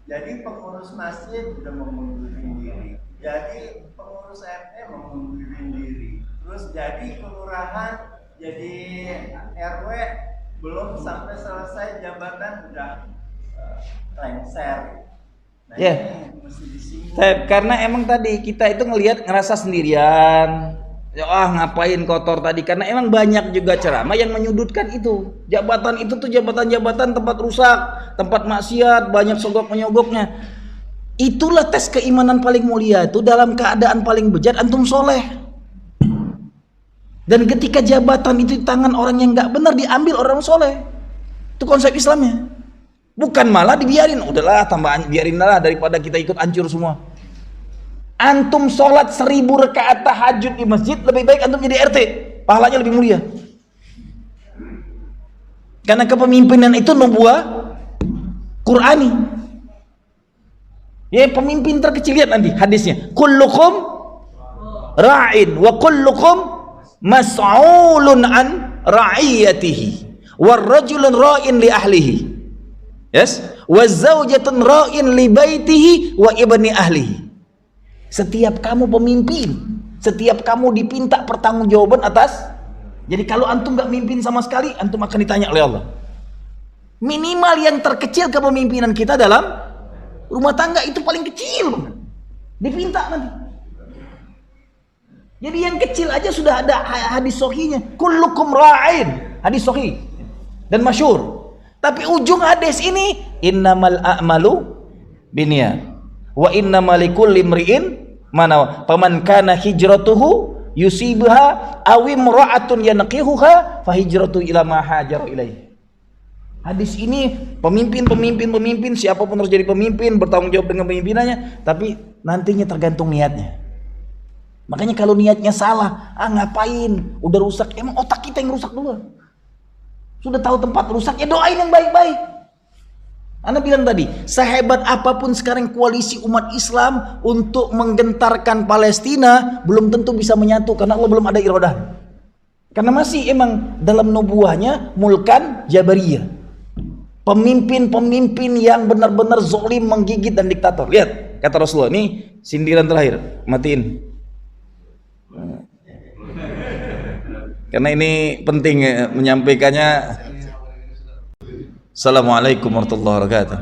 jadi pengurus masjid sudah mengundurin diri, jadi pengurus RT mengundurin diri, terus jadi kelurahan, jadi RW belum sampai selesai jabatan udah lengser. Nah, ini mesti disinggung. Karena emang tadi kita itu ngerasa sendirian. Ngapain kotor tadi, karena emang banyak juga ceramah yang menyudutkan itu. Jabatan itu tuh jabatan-jabatan tempat rusak, tempat maksiat, banyak sogok-menyogoknya. Itulah tes keimanan paling mulia itu dalam keadaan paling bejat antum soleh. Dan ketika jabatan itu di tangan orang yang nggak benar diambil orang soleh. Itu konsep Islamnya. Bukan malah dibiarin, udahlah tambahan biarin lah daripada kita ikut hancur semua. Antum sholat 1000 rakaat tahajud di masjid, lebih baik antum jadi RT, pahalanya lebih mulia. Karena kepemimpinan itu nubuah Qur'ani. Ya, pemimpin terkecil, lihat nanti hadisnya. Kullukum ra'in wa kullukum mas'ulun an ra'iyatihi. War rajulun ra'in li ahlihi. Yes, wa zaujatun ra'in li baitihi wa ibni ahlihi. Setiap kamu pemimpin, setiap kamu dipinta pertanggungjawaban atas. Jadi kalau antum nggak mimpin sama sekali, antum akan ditanya oleh Allah. Minimal yang terkecil kepemimpinan kita dalam rumah tangga itu paling kecil banget. Dipinta nanti. Jadi yang kecil aja sudah ada hadis sahihnya. Kullukum ra'in, hadis sahih dan masyhur. Tapi ujung hadis ini innamal a'malu binniyat wa innamal likulli imri'in mana faman kana hijratuhu yusibha aw imra'atun yanqihuha fa hijratu ila ma hajara ilaihi. Hadis ini pemimpin siapapun harus jadi pemimpin, bertanggung jawab dengan pemimpinannya, tapi nantinya tergantung niatnya. Makanya kalau niatnya salah, ngapain, udah rusak, emang otak kita yang rusak dulu. Sudah tahu tempat rusak, ya doain yang baik-baik. Anda bilang tadi, sehebat apapun sekarang koalisi umat Islam untuk menggentarkan Palestina, belum tentu bisa menyatu karena Allah belum ada iradah. Karena masih emang dalam nubuahnya mulkan jabariyah. Pemimpin-pemimpin yang benar-benar zalim, menggigit dan diktator. Lihat, kata Rasulullah, ini sindiran terakhir, matiin. Karena ini penting menyampaikannya. Assalamualaikum warahmatullahi wabarakatuh.